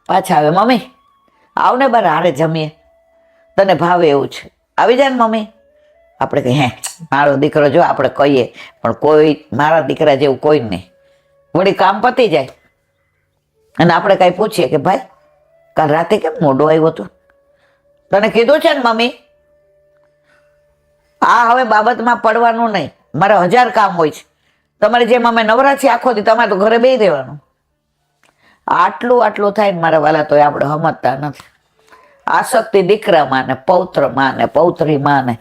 [SPEAKER 1] પાછા આવે, મમ્મી આવને બાર હારે જમીએ, તને ભાવે એવું છે, આવી જાય ને મમ્મી. આપણે કહીએ હે મારો દીકરો, જો આપણે કહીએ પણ કોઈ મારા દીકરા જેવું કોઈ નહીં. વળી કામ પતી જાય અને આપણે કાંઈ પૂછીએ કે ભાઈ કાલ રાતે કેમ મોડો આવ્યો હતો, તને કીધું છે ને મમ્મી. આ હવે બાબતમાં પડવાનું નહીં, મારે 1000 કામ હોય છે, તમારે જેમ અમે નવરા છીએ આખો દી તમારે તો ઘરે બેસી રહેવાનું. આટલું થાય ને મારા વાલા તો આપણે સમજતા નથી. આસક્તિ દીકરામાં ને પૌત્રમાં ને પૌત્રીમાં ને.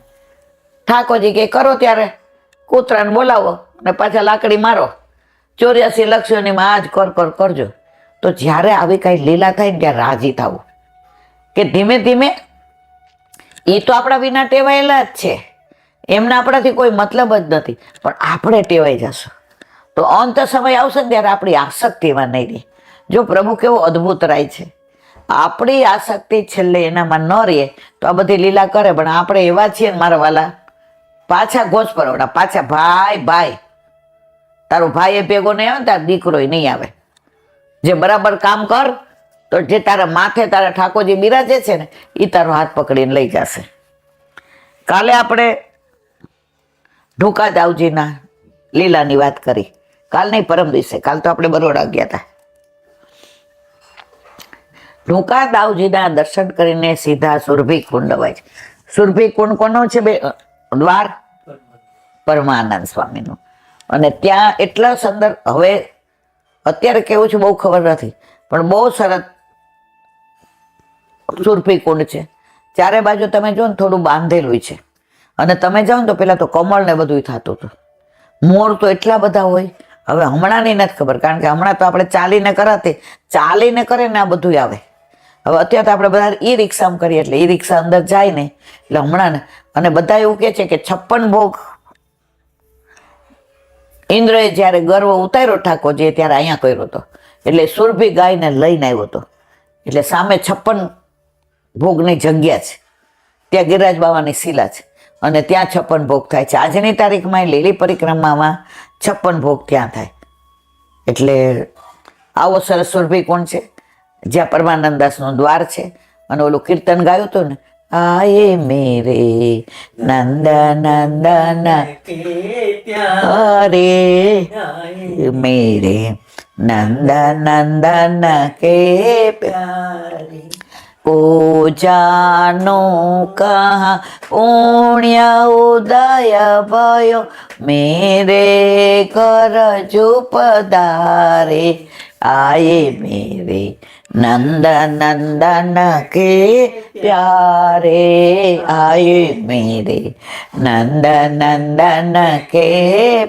[SPEAKER 1] ઠાકોરજી કે કરો ત્યારે કૂતરાને બોલાવો ને પાછા લાકડી મારો, 84 લક્ષોનીમાં આજ કરજો. તો જ્યારે આવી કાંઈ લીલા થાય ને ત્યારે રાજી થવું કે ધીમે ધીમે એ તો આપણા વિના ટેવાયેલા જ છે, એમને આપણાથી કોઈ મતલબ જ નથી, પણ આપણે ટેવાઈ જશું તો અંત સમય આવશે ને ત્યારે આપણી આસક્તિમાં નહીં રહી. જો પ્રભુ કેવો અદ્ભુત રાય છે, આપણી આસક્તિ છેલ્લે એનામાં ન રહે તો આ બધી લીલા કરે. પણ આપણે એવા છીએ ને મારા વાલા, પાછા ગોસ પરોડા, પાછા ભાઈ ભાઈ. તારો ભાઈ એ ભેગો નહીં આવે ને તારો દીકરો નહીં આવે. જે બરાબર કામ કર તો જે તારા માથે તારા ઠાકોરજી બિરાજે છે ને એ તારો હાથ પકડીને લઈ જશે. કાલે આપણે ઢોકા દાવજીના લીલાની વાત કરી. કાલ નહીં, પરમ દિવસે. કાલ તો આપણે બરોડા ગયા હતા. ઢોકા દાવજીના દર્શન કરીને સીધા સુરભી કુંડ અવાય છે. સુરભી કુંડ કોનો છે? દ્વાર પરમાનંદ સ્વામીનું. અને ત્યાં એટલા સુંદર, હવે અત્યારે કેવું છે બહુ ખબર નથી, પણ બહુ સરસ સુરભી કુંડ છે. ચારે બાજુ તમે જો ને થોડું બાંધેલું છે. અને તમે જાઓ ને તો પેલા તો કમળ ને બધું થતું હતું. મોર તો એટલા બધા હોય. હવે હમણાંની નથી ખબર, કારણ કે હમણાં તો આપણે ચાલીને કરાતે, ચાલીને કરે ને આ બધું આવે. હવે અત્યારે તો આપણે બધા ઈ રિક્ષામાં કરીએ એટલે ઈ રિક્ષા અંદર જાય ને એટલે હમણાં ને. અને બધા એવું કહે છે કે 56 ભોગ ઇન્દ્રએ જ્યારે ગર્વ ઉતાર્યો ઠાકોરજીએ ત્યારે અહીંયા કર્યો હતો. એટલે સુરભી ગાયને લઈને આવ્યો હતો. એટલે સામે 56 ભોગની જગ્યા છે. ત્યાં ગિરિરાજ બાવાની શિલા છે અને ત્યાં 56 ભોગ થાય છે. આજની તારીખમાં લીલી પરિક્રમામાં 56 ભોગ ત્યાં થાય. એટલે આવો સરસ સુરભી કુંડ છે જ્યાં પરમાનંદાસનું દ્વાર છે. અને ઓલું કીર્તન ગાયું હતું ને, આયે મેરે નંદ નંદન અરે મેરે નંદ નંદન કે પ્યારે ઓ જાનો કહા પુણ્ય ઉદય भयो મેરે ઘર જો પધારે આયે મેરે નંદ નંદન કે પ્યારે આયે મેરે નંદ નંદન કે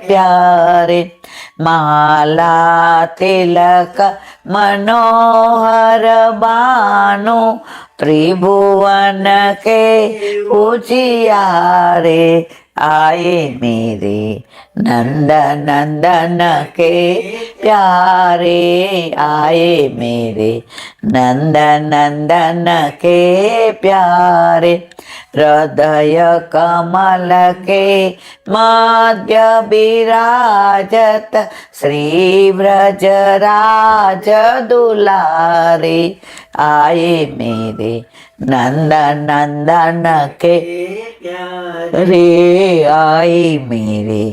[SPEAKER 1] પ્યારે માલા તિલક મનોહર બાનો ત્રિભુવન કે ઉજિયારે आए मेरे नंद नंदन के प्यारे आए मेरे नंद नंदन के प्यारे हृदय कमल के मध्य विराजत श्री व्रजराज दुलारे आए मेरे नंद नंदन के रे आए मेरे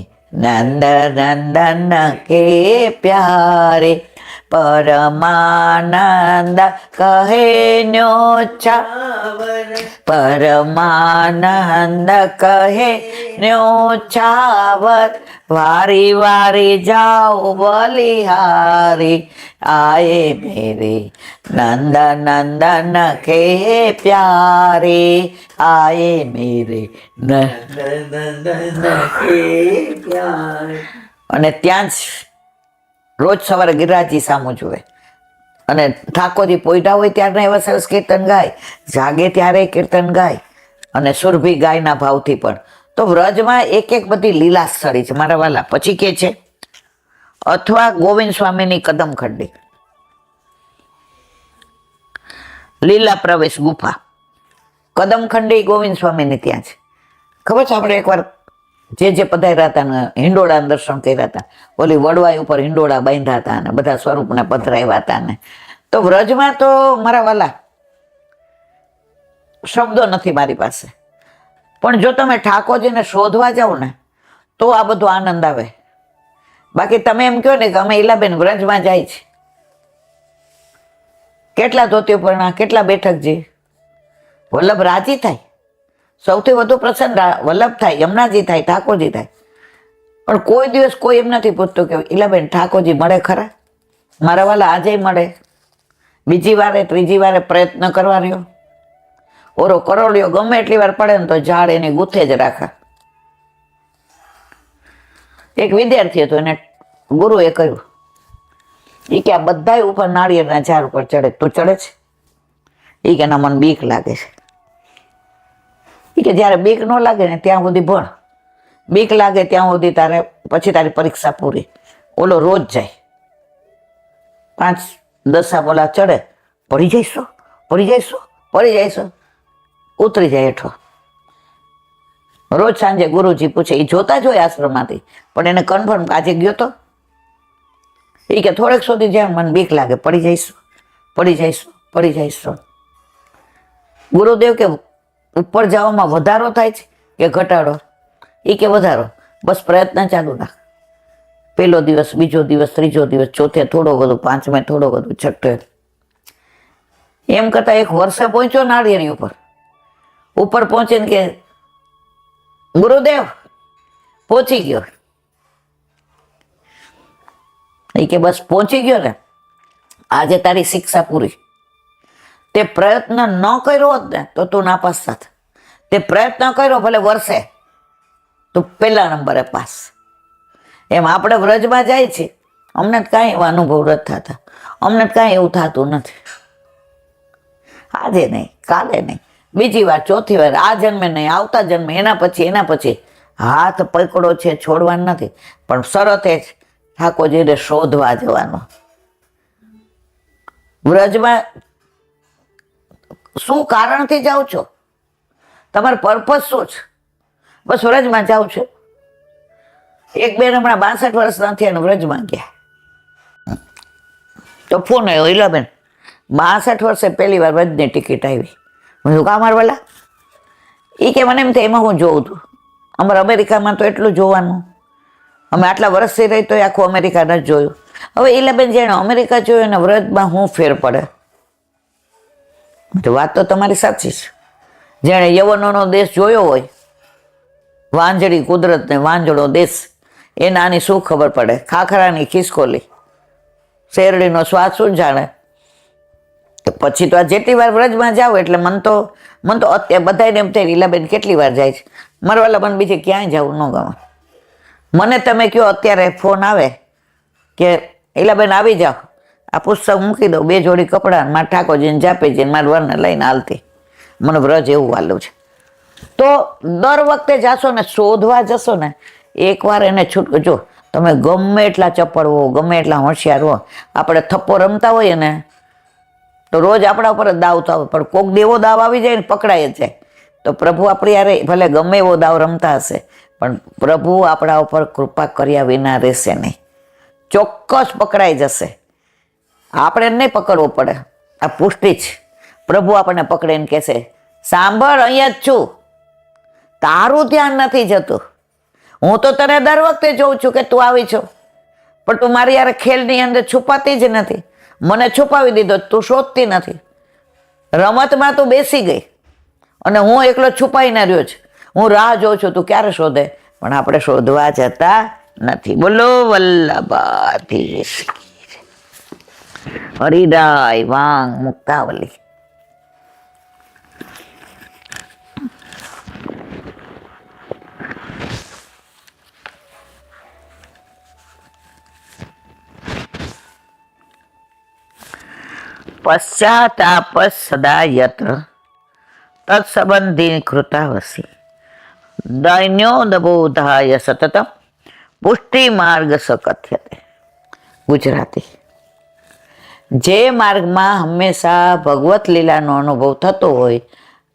[SPEAKER 1] नंद नंदन के प्यारे परमानंद कहे न्योछावर परमानंद कहे न्योछावर वारी वारी जाओ बलिहारी आए मेरे नंद नंदन के प्यारे आए मेरे नंद नंदन के प्यारे. અને ત્યાં જ રોજ સવારે ગિરિરાજજી સામું જુએ અને ઠાકોરજી પોઈડા હોય ત્યારે એવા સરસ કીર્તન ગાય, જાગે ત્યારે કીર્તન ગાય અને સુરભી ગાયના ભાવથી પણ. તો વ્રજમાં એક એક બધી લીલા સ્થળી છે મારા વાલા. પછી કે છે અથવા ગોવિંદ સ્વામીની કદમખંડી લીલા પ્રવેશ ગુફા. કદમખંડી ગોવિંદ સ્વામીની ત્યાં છે. ખબર છે આપણે એકવાર જે પધાર્યા હતા ને હિંડોળાના દર્શન કર્યા હતા, ઓલી વડવાઈ ઉપર હિંડોળા બાંધ્યા હતા અને બધા સ્વરૂપને પધરાવ્યા હતા ને. તો વ્રજમાં તો મારા વાલા શબ્દો નથી મારી પાસે. પણ જો તમે ઠાકોરજીને શોધવા જાઓ ને તો આ બધો આનંદ આવે. બાકી તમે એમ કહો ને કે અમે ઈલાબેન વ્રજમાં જાય છે, કેટલા ધોતીઓ પરણા, કેટલા બેઠકજી, વલ્લભ રાજી થાય. સૌથી વધુ પ્રસન્ન વલ્લભ થાય, યમુનાજી થાય, ઠાકોરજી થાય. પણ કોઈ દિવસ કોઈ એમ નથી પૂછતું કે ઈલાબેન ઠાકોરજી મળે ખરા? મારા વાલા આજે મળે, બીજી વારે ત્રીજી વારે પ્રયત્ન કરવા રહ્યો. ઓરો કરોડિયો ગમે એટલી વાર પડે ને તો ઝાડ એની ગુથે જ રાખા. એક વિદ્યાર્થી હતો, એને ગુરુએ કહ્યું એ કે આ બધા ઉપર નાળિયેરના ઝાડ ઉપર ચડે, તું ચડે છે? એ કે ના, મને બીક લાગે છે. એ કે જયારે બીક ન લાગે ને ત્યાં સુધી ભણ, બીક લાગે ત્યાં સુધી તારે પછી તારી પરીક્ષા પૂરી. ઓલો રોજ જાય, 5-10 બોલા ચડે, પડી જઈશો, પડી જઈશું, ઉતરી જાય હેઠો. રોજ સાંજે ગુરુજી પૂછે, એ જોતા જ હોય આશ્રમમાંથી, પણ એને કન્ફર્મ આજે ગયો તો. એ કે થોડેક સુધી જ્યાં મને બીક લાગે, પડી જઈશું. ગુરુદેવ કે ઉપર જવામાં વધારો થાય છે કે ઘટાડો? એ કે વધારો. બસ પ્રયત્ન ચાલુ રાખ. પહેલો દિવસ, બીજો દિવસ, ત્રીજો દિવસ, ચોથે થોડો વધુ, પાંચમે થોડો વધુ, છઠ્ઠે. એમ કરતા એક વર્ષે પહોંચ્યો નાળિયેરી ઉપર પહોંચીને કે ગુરુદેવ પહોંચી ગયો. એ કે બસ પહોંચી ગયો ને, આજે તારી શિક્ષા પૂરી. તે પ્રયત્ન ન કર્યો હોત ને તો તું નાપાસ થાત. તે પ્રયત્ન કર્યો, ભલે વર્ષે, તું પહેલા નંબરે પાસ. એમ આપણે વ્રજમાં જાય છે, અમને કાંઈ એવા અનુભવ નથી થતા, અમને કાંઈ એવું થતું નથી. આજે નહીં, કાલે નહીં, બીજી વાર, ચોથી વાર, આ જન્મે નહીં, આવતા જન્મે, એના પછી હાથ પકડો છે, છોડવાનું નથી. પણ શરત એ જ ઠાકોરજીને શોધવા જવાનો. વ્રજમાં શું કારણથી જાઓ છો? તમારો પર્પઝ શું છે? બસ વ્રજમાં જાઉં છું. એક બેન હમણાં 62 વર્ષના થયા અને વ્રજમાં ગયા, તો ફોન આવ્યો, ઈલાબેન 62 વર્ષે પહેલી વાર વ્રજની ટિકિટ આવી. મેં શું કામ વાલા? એ કે મને એમ થાય એમાં હું જોઉં છું. અમારે અમેરિકામાં તો એટલું જોવાનું, અમે આટલા વર્ષથી રહી તો આખું અમેરિકા નથી જોયું. હવે ઈલાબેન જેણે અમેરિકા જોયું ને વ્રજમાં શું ફેર પડે? તો વાત તો તમારી સાચી છે. જેણે યવનોનો દેશ જોયો હોય, વાંજળી કુદરતને વાંજળો દેશ, એને આની શું ખબર પડે? ખાખરાની ખિસકોલી, શેરડીનો સ્વાદ શું જાણે? તો પછી તો આ જેટલી વાર વ્રજમાં જાઓ એટલે મન તો અત્યારે બધાને એમ થાય લીલાબેન કેટલી વાર જાય છે. મારા વાલા મને બીજે ક્યાંય જવું ન ગમે. મને તમે કહો અત્યારે ફોન આવે કે લીલાબેન આવી જાઓ, આ પુસ્તક મૂકી દો, 2 જોડી કપડાં, મારા ઠાકોરજીને જાપેજીને મારા વરને લઈને હાલતી. મને વ્રજ એવું વાલું છે. તો દર વખતે જાશો ને, શોધવા જશો ને, એકવાર એને છૂટકો. જો તમે ગમે એટલા ચપળ હો, ગમે એટલા હોશિયાર હો, આપણે થપ્પો રમતા હોઈએ ને તો રોજ આપણા ઉપર જ દાવ થવો, પણ કોક દેવો દાવ આવી જાય ને પકડાય જ જાય. તો પ્રભુ આપણી યારે ભલે ગમે એવો દાવ રમતા હશે, પણ પ્રભુ આપણા ઉપર કૃપા કર્યા વિના રહેશે નહીં. ચોક્કસ પકડાઈ જશે. આપણે નહીં પકડવો પડે, આ પુષ્ટિ જ. પ્રભુ આપણને પકડીને કહેશે, સાંભળ, અહીંયા જ છું, તારું ધ્યાન નથી જતું. હું તો તને દર વખતે જોઉં છું કે તું આવી છો, પણ તું મારી યાર ખેલની અંદર છુપાતી જ નથી. મને છુપાવી દીધો, તું શોધતી નથી. રમતમાં તું બેસી ગઈ અને હું એકલો છુપાઈને રહ્યો છું. હું રાહ જોઉં છું, તું ક્યારે શોધે, પણ આપણે શોધવા જતા નથી. બોલો વલ્લભાધીશ હરિરાય વાંગ મુક્તાવલી. પશ્ચાતાપ સદા યત્ર તત્સંબંધી કૃતાવસી દૈન્યોદબોધાય સતતમ પુષ્ટિ માર્ગ સકથ્યતે. ગુજરાતી. જે માર્ગમાં હંમેશા ભગવત લીલાનો અનુભવ થતો હોય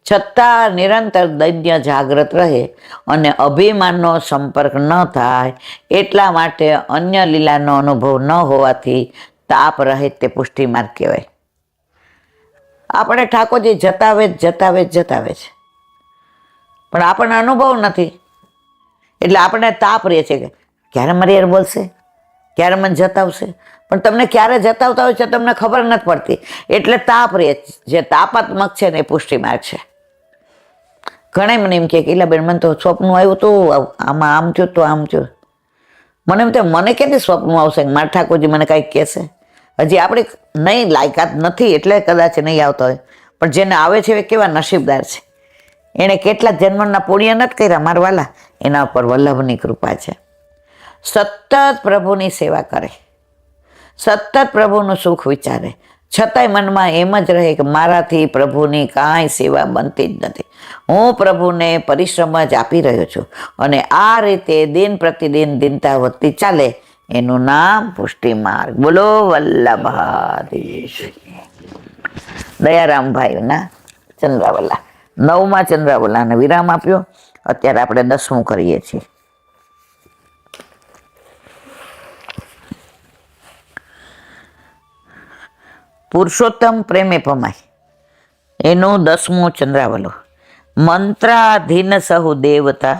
[SPEAKER 1] છતાં નિરંતર દૈન્ય જાગ્રત રહે અને અભિમાનનો સંપર્ક ન થાય, એટલા માટે અન્ય લીલાનો અનુભવ ન હોવાથી તાપ રહે, તે પુષ્ટિ માર્ગ કહેવાય. આપણે ઠાકોરજી જતાવે છે, પણ આપણને અનુભવ નથી, એટલે આપણે તાપ રહે છે કે ક્યારે મારી યાર બોલશે, ક્યારે મને જતાવશે. પણ તમને ક્યારે જતાવતા હોય છે તમને ખબર નથી પડતી, એટલે તાપ રહે. જે તાપાત્મક છે ને એ પુષ્ટિ માર્ગ છે. ઘણા મને એમ કે ઈલાબેન મને તો સ્વપ્ન આવ્યું હતું, આમાં આમ થયું તો આમ થયું. મને એમ થાય મને ક્યાંથી સ્વપ્ન આવશે, મારા ઠાકોરજી મને કાંઈક કહેશે. હજી આપણી નહીં લાયકાત નથી એટલે કદાચ નહીં આવતા હોય, પણ જેને આવે છે એ કેવા નસીબદાર છે. એણે કેટલા જન્મના પુણ્ય નથી કર્યા મારા વાલા, એના ઉપર વલ્લભની કૃપા છે. સતત પ્રભુની સેવા કરે, સતત પ્રભુનું સુખ વિચારે, છતાંય મનમાં એમ જ રહે કે મારાથી પ્રભુની કાંઈ સેવા બનતી જ નથી, હું પ્રભુને પરિશ્રમ જ આપી રહ્યો છું. અને આ રીતે દિન પ્રતિદિન દિનતા વધતી ચાલે, એનું નામ પુષ્ટિ માર્ગ. બોલો વલ્લભાધીશ. દયારામભાઈના ચંદ્રાવલા. 9માં ચંદ્રાવલાને વિરામ આપ્યો. અત્યારે આપણે 10મું કરીએ છીએ. પુરુષોત્તમ પ્રેમે પમાય એનું 10મું ચંદ્રાવલો. મંત્રાધીન સહુ દેવતા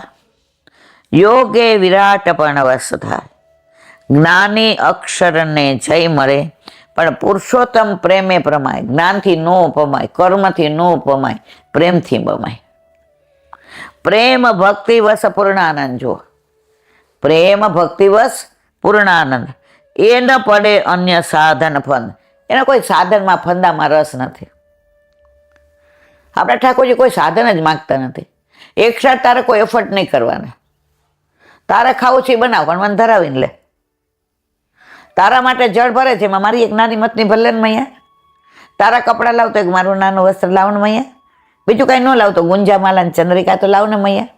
[SPEAKER 1] યોગે વિરાટ પણ વસતા. જ્ઞાની અક્ષરને જય મળે પણ પુરુષોત્તમ પ્રેમે પ્રમાય. જ્ઞાનથી નો પમાય, કર્મથી નો પમાય, પ્રેમથી પમાય. પ્રેમ ભક્તિ વશ પૂર્ણાનંદ. જો પ્રેમ ભક્તિ વશ પૂર્ણાનંદ. એ ન પડે અન્ય સાધન ફંદ. એના કોઈ સાધનમાં ફંદામાં રસ નથી. આપણા ઠાકોરજી કોઈ સાધન જ માગતા નથી. એકસાથ તારે કોઈ એફર્ટ નહીં કરવાના. તારે ખાવું છે બનાવ, પણ મને ધરાવીને લે. તારા માટે જળ ભરે છે, એમાં મારી એક નાની મતની ભલે ને મૈયા. તારા કપડાં લાવતો એક મારું નાનું વસ્ત્ર લાવ ને મૈયા. બીજું કાંઈ ન લાવતો, ગુંજા માલા ને ચંદ્રિકા તો લાવ ને મૈયા.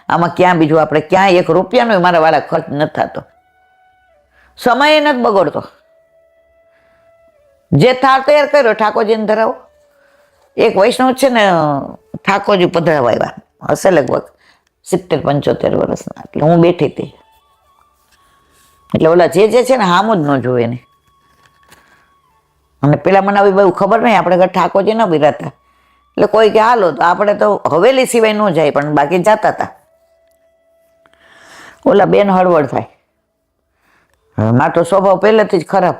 [SPEAKER 1] આમાં ક્યાં બીજું આપણે ક્યાં 1 રૂપિયાનો મારા વાળા ખર્ચ નથી થતો. સમય નથી બગડતો. જે થાળ તૈયાર કર્યો ઠાકોરજીને ધરાવો. એક વૈષ્ણવ છે ને, ઠાકોરજી પધરાવા આવ્યા હશે લગભગ 70-75 વર્ષના. એટલે હું બેઠી હતી. એટલે ઓલા જે છે ને હામું જ ન જોવે ને. અને પેલા મને આવી બહુ ખબર નહીં, આપણે ઘર ઠાકોરજી ન બિરાતા. એટલે કોઈ કે હાલો તો આપણે તો હવેલી સિવાય ન જાય, પણ બાકી જતા હતા. ઓલા બેન હળવળ થાય. મારો તો સ્વભાવ પહેલેથી જ ખરાબ.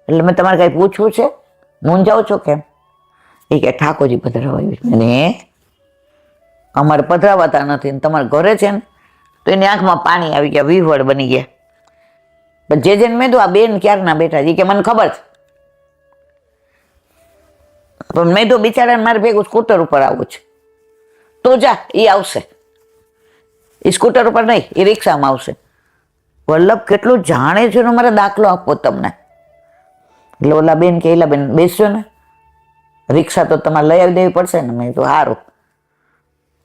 [SPEAKER 1] એટલે મેં તમારે કાંઈ પૂછવું છે? મૂંઝાવ છો કેમ? એ કે ઠાકોરજી પધરાવા. અને અમારે પધરાવાતા નથી, તમારા ઘરે છે ને તો એની આંખમાં પાણી આવી ગયા, વિહવળ બની ગયા. પણ જે જેને મેં તો આ બેન ક્યારના બેઠા છે કે મને ખબર છે, પણ મેં તો બિચારાને મારે ભેગું સ્કૂટર ઉપર આવું છે. તો જા, એ આવશે. એ સ્કૂટર ઉપર નહીં, એ રિક્ષામાં આવશે. વલ્લભ કેટલું જાણે છે ને, મારે દાખલો આપવો તમને. એટલે ઓલા બેન કે એલા બેન બેસજો ને, રિક્ષા તો તમારે લઈ આવી દેવી પડશે ને. મેં તો સારું.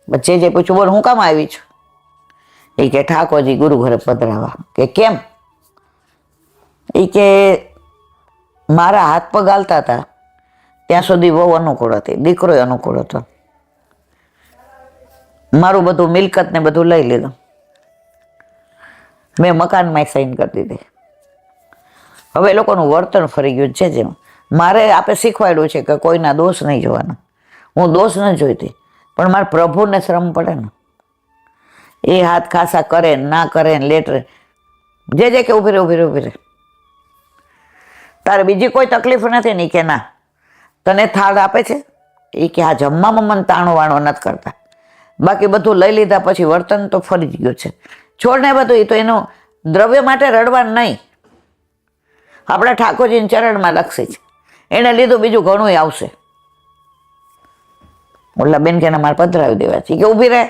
[SPEAKER 1] બચ્ચે જે પૂછ્યું, બોલ હું કામ આવી છું? એ કે ઠાકોરજી ગુરુ ઘરે પધરાવા. કે કેમ? એ કે મારા હાથ પગ હાલતા હતા ત્યાં સુધી વહુ અનુકૂળ હતી, દીકરો અનુકૂળ હતો. મારું બધું મિલકત ને બધું લઈ લીધું. મેં મકાનમાં સાઈન કરી દીધી. હવે એ લોકોનું વર્તન ફરી ગયું છે. જેમ મારે આપણે શીખવાડ્યું છે કે કોઈના દોષ નહીં જોવાના. હું દોષ ન જોઈતી, પણ મારે પ્રભુને શ્રમ પડે ને. એ હાથ ખાસા કરે ના કરે લેટ રહે, જે કે ઉભી રહે. તારે બીજી કોઈ તકલીફ નથી ને? કે ના. તને થાળ આપે છે? એ કે હા, જમવામાં મને તાણો વાણો નથી કરતા. બાકી બધું લઈ લીધા પછી વર્તન તો ફરી જ ગયું છે. છોડને બધું. એ તો એનું દ્રવ્ય માટે રડવાનું નહીં. આપણા ઠાકોરજીના ચરણમાં લક્ષી છે. એને લીધું બીજું ઘણું આવશે. ઓલા બેન કે મારે પધરાવી દેવા છે. કે ઊભી રહે,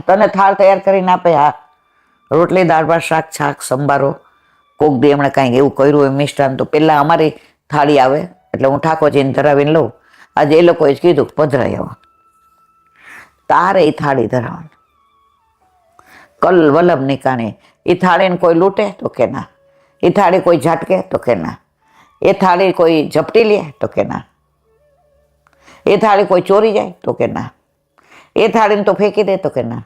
[SPEAKER 1] તને થાળ તૈયાર કરીને આપે. હા, રોટલી, દાળ ભાત, શાક, છાક, સંભારો. કોક દી એમણે કાંઈક એવું કર્યું હોય મિષ્ટાન, તો પહેલાં અમારી થાળી આવે એટલે હું ઠાકોરજીને ધરાવીને લઉં. આજે એ લોકોએ જ કીધું પધરાઈ આવો. તારે એ થાળી ધરાવવાની. કલ વલ્લભ નિકાણી. એ થાળીને કોઈ લૂંટે તો કે ના. એ થાળી કોઈ ઝાટકે તો કે ના. એ થાળી કોઈ ઝપટી લે તો કે ના. એ થાળી કોઈ ચોરી જાય તો કે ના. એ થાળીને તો ફેંકી દે તો કે ના.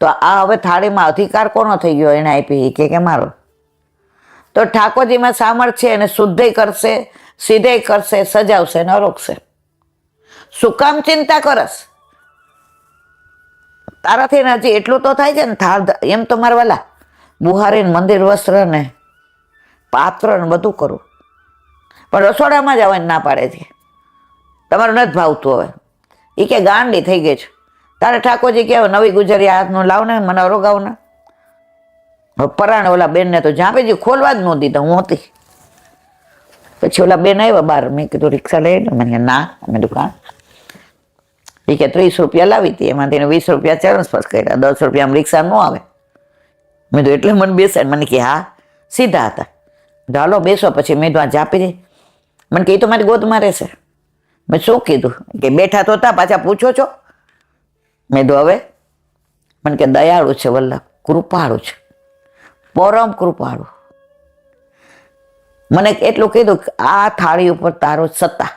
[SPEAKER 1] તો આ હવે થાળીમાં અધિકાર કોનો થઈ ગયો? એને આપી. કે મારો. તો ઠાકોરજીમાં સામર્થ્ય એને શુદ્ધ કરશે, સીધે કરશે, સજાવશે ને રોકશે. શું કામ ચિંતા કરસ? તારાથી હજી એટલું તો થાય છે ને. થાળ એમ તો મારા વાલા બુહારીને મંદિર વસ્ત્ર ને પાત્ર ને બધું કરું, પણ રસોડામાં જ આવવાની ના પાડે છે. તમારું નથી ભાવતું હવે. એ કે ગાંડી થઈ ગઈ છે. તારે ઠાકોરજી કહેવાય નવી ગુજરી હાથનું લાવ ને, મને અરોગાવ ને. પરાણે ઓલા બેનને તો ઝાંપેજી ખોલવા જ ન દીધા. હું હતી. પછી ઓલા બેન આવ્યા બહાર. મેં કીધું રિક્ષા લઈ લો. મને ના. મેં દુકાન. એ કે 30 રૂપિયા લાવી હતી, એમાંથી 20 રૂપિયા ચરણ સ્પર્શ કર્યા, 10 રૂપિયા રિક્ષા ન આવે. મેં તો એટલે મને બેસાડ. મને કે હા, સીધા હતા. ચાલો બેસો. પછી મેં તો આ ઝાપી દઈ. મને કે એ તો મારી ગોદમાં રહેશે. મેં શું કીધું? કે બેઠા તો હતા, પાછા પૂછો છો? મેં તો હવે મને કે દયાળુ છે વલ્લભ, કૃપાળુ છે, પરમ કૃપાળુ. મને એટલું કીધું કે આ થાળી ઉપર તારો સત્તા,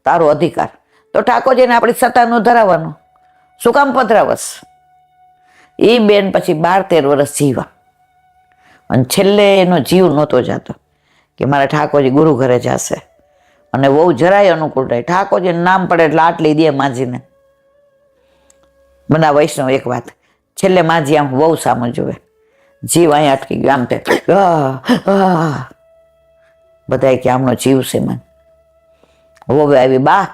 [SPEAKER 1] તારો અધિકાર. તો ઠાકોરજીને આપણી સત્તાનું ધરાવવાનું, શું કામ પધરાવસ? એ બેન પછી 12-13 વર્ષ જીવા અને છેલ્લે એનો જીવ નહોતો જતો કે મારા ઠાકોરજી ગુરુ ઘરે જશે. અને બહુ જરાય અનુકૂળ રહે. ઠાકોરજીનું નામ પડે એટલે આટલી દે માજીને. મને વૈષ્ણવ એક વાત, છેલ્લે માજી આમ બહુ સામું જોવે, જીવ અહીંયા અટકી ગયો, આમ તે બધા કે આમનો જીવ છે. મને હવે આવી, બા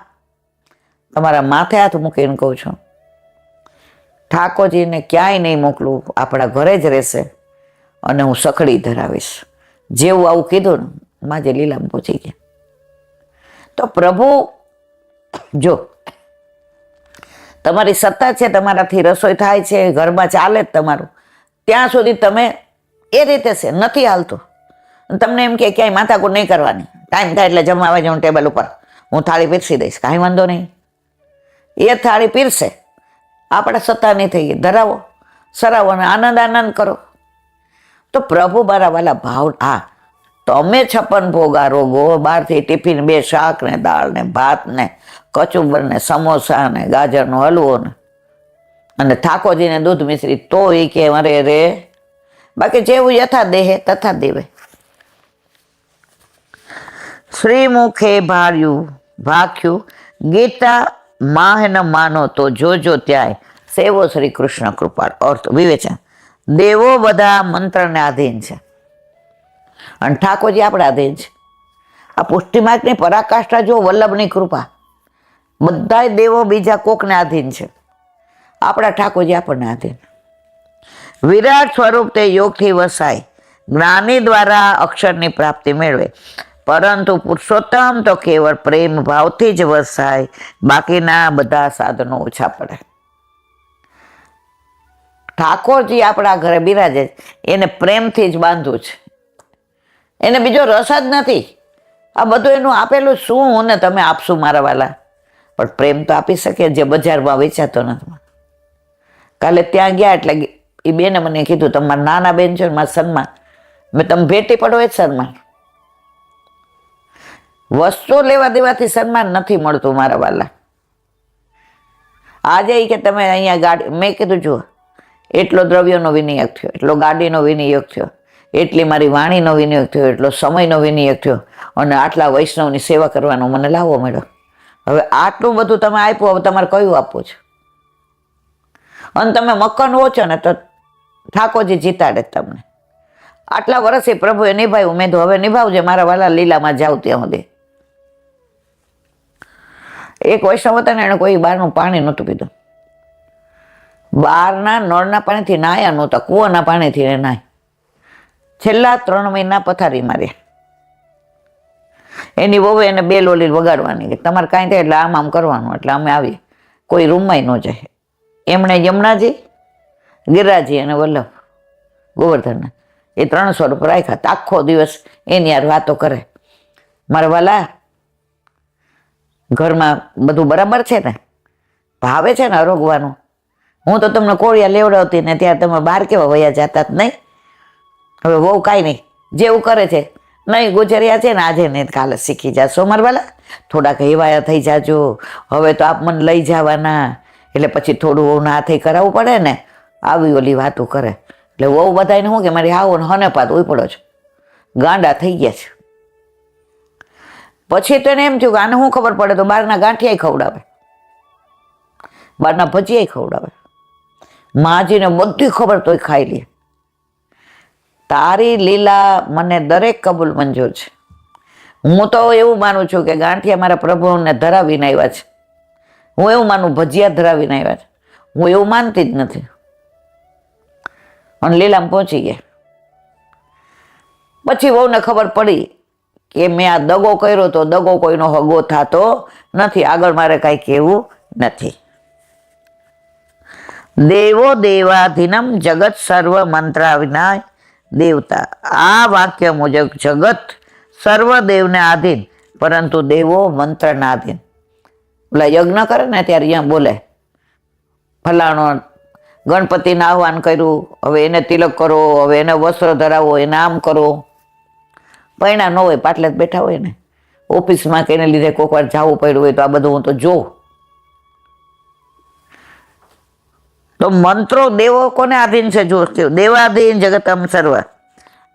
[SPEAKER 1] તમારા માથે હાથ મૂકીને કહું છું, ઠાકોરજીને ક્યાંય નહીં મોકલું, આપણા ઘરે જ રહેશે અને હું સખડી ધરાવીશ. જેવું આવું કીધું ને માજે લીલામાં પહોંચી ગયા. તો પ્રભુ જો તમારી સત્તા છે, તમારાથી રસોઈ થાય છે, ઘરમાં ચાલે જ તમારું, ત્યાં સુધી તમે એ રીતે છે. નથી હાલતું તમને એમ કે ક્યાંય માથાકૂટ નહીં કરવાની, ટાઈમ થાય એટલે જમવા આવી જાઉં ટેબલ ઉપર, હું થાળી પીરસી દઈશ, કાંઈ વાંધો નહીં. એ થાળી પીરસે, આપણે સત્તા નહીં થઈ ગઈ, ધરાવો, સરાવો અને આનંદ કરો. તો પ્રભુ મારા વાલા ભાવ, હા તમે 56 ભોગ આરોગો, બહારથી ટિફિન 2 શાક ને દાળ ને ભાત ને કચુંબર ને સમોસા ને ગાજરનો હલવો ને અને ઠાકોરજીને દૂધ મિશ્રી, તો એ કે મારે રે. બાકી જેવું યથા દેહે તથા દેવે. શ્રીમુખે ભાખ્યું ગીતા માહ ન માનો તો જોજો ત્યાંય સેવો શ્રી કૃષ્ણ કૃપાળ. અર્થ વિવેચન, દેવો બધા મંત્રને આધીન છે અને ઠાકોરજી આપણા આધીન છે. આ પુષ્ટિમાર્ગની પરાકાષ્ઠા જો વલ્લભની કૃપા, બધાય દેવો બીજા કોકને આધીન છે, આપણા ઠાકોરજી આપણને આધીન. વિરાટ સ્વરૂપ તે યોગથી વસાય, જ્ઞાની દ્વારા અક્ષરની પ્રાપ્તિ મેળવે, પરંતુ પુરુષોત્તમ તો કેવળ પ્રેમ ભાવથી જ વસાય, બાકીના બધા સાધનો ઓછા પડે. ઠાકોરજી આપણા ઘરે બિરાજે, એને પ્રેમથી જ બાંધવું છે, એને બીજો રસ જ નથી. આ બધું એનું આપેલું શું ને તમે આપશું મારા વાલા, પણ પ્રેમ તો આપી શકે જે બજારમાં વેચાતો નથી. કાલે ત્યાં ગયા એટલે એ બેને મને કીધું, તમારા નાના બેન છે મારા સન્માન, મેં તમે ભેટી પડો એ જ સન્માન. વસ્તુ લેવા દેવાથી સન્માન નથી મળતું મારા વાલા. આજે કે તમે અહીંયા ગાડી, મેં કીધું જુઓ, એટલો દ્રવ્યનો વિનિયોગ થયો, એટલો ગાડીનો વિનિયોગ થયો, એટલી મારી વાણીનો વિનિયોગ થયો, એટલો સમયનો વિનિયોગ થયો અને આટલા વૈષ્ણવની સેવા કરવાનો મને લાવો મળ્યો. હવે આટલું બધું તમે આપ્યું, હવે તમારે કયું આપવું છે? અને તમે મક્કન ઓછો ને તો ઠાકોરજી જીતાડે તમને. આટલા વર્ષે પ્રભુએ નિભાવ્યું, મેં તો હવે નિભાવજે મારા વાલા, લીલામાં જાઉં ત્યાં સુધી. એક વૈષ્ણવ હતા ને, એને કોઈ બહારનું પાણી નહોતું પીધું, બહારના નળના પાણીથી નાયા નહોતા, કૂવાના પાણીથી નાય. છેલ્લા 3 મહિના પથારી માર્યા. એની વહુ એને બેલ ઓલી વગાડવાની કે તમારે કાંઈ થાય એટલે આમ કરવાનું, એટલે અમે આવીએ, કોઈ રૂમમાં ન જાય. એમણે યમુનાજી, ગિરિરાજી અને વલ્લભ ગોવર્ધનના એ 3 સ્વરૂપ રાખ્યા. આખો દિવસ એની યાર વાતો કરે. મારા વાલા, ઘરમાં બધું બરાબર છે ને? ભાવે છે ને અરોગવાનું? હું તો તમને કોળિયા લેવડાવતી ને ત્યારે તમે બહાર કેવા વયા જતા જ નહીં. હવે બહુ કાંઈ નહીં, જેવું કરે છે નહીં, ગુજરિયા છે ને આજે ને કાલે શીખી જશો મારા વાલા, થોડાક હેવાયા થઈ જાજો. હવે તો આપ મને લઈ જવાના, એટલે પછી થોડું વહુના હાથે કરાવવું પડે ને, આવી ઓલી વાતો કરે. એટલે વહુ બધાને શું કે મારી હાવો ને હને પાત ઉઈ પડો છો, ગાંડા થઈ ગયા છે. પછી તો એને એમ થયું કે આને શું ખબર પડે, તો બહારના ગાંઠિયા ખવડાવે, બહારના ભજીયા ખવડાવે. માજીને બધી ખબર તોય ખાઈ લે. તારી લીલા મને દરેક કબૂલ મંજૂર છે. હું તો એવું માનું છું કે ગાંઠિયા મારા પ્રભુને ધરાવીને આવ્યા છે. હું એવું માનું ભજીયા ધરાવીને આવ્યા છે. હું એવું માનતી જ નથી. અને લીલામાં પહોંચી ગયા. પછી વહુને ખબર પડી કે મેં આ દગો કર્યો, તો દગો કોઈનો હગો થતો નથી, આગળ મારે કાંઈ કહેવું નથી. દેવો દેવાધીનમ જગત સર્વ મંત્રા વિના દેવતા. આ વાક્ય મુજબ જગત સર્વ દેવને આધીન, પરંતુ દેવો મંત્રના આધીન. ઓલા યજ્ઞ કરે ને ત્યારે અહીંયા બોલે, ફલાણો ગણપતિને આહવાન કર્યું, હવે એને તિલક કરો, હવે એને વસ્ત્ર ધરાવો, એને આમ કરો. પૈણા ન હોય પાટલે જ બેઠા હોય ને, ઓફિસમાં કે એને લીધે કોઈક વાર જવું પડ્યું હોય તો આ બધું હું તો જોઉં. તો મંત્રો દેવો કોને આધીન છે? જો દેવાધીન જગતમ સર્વ,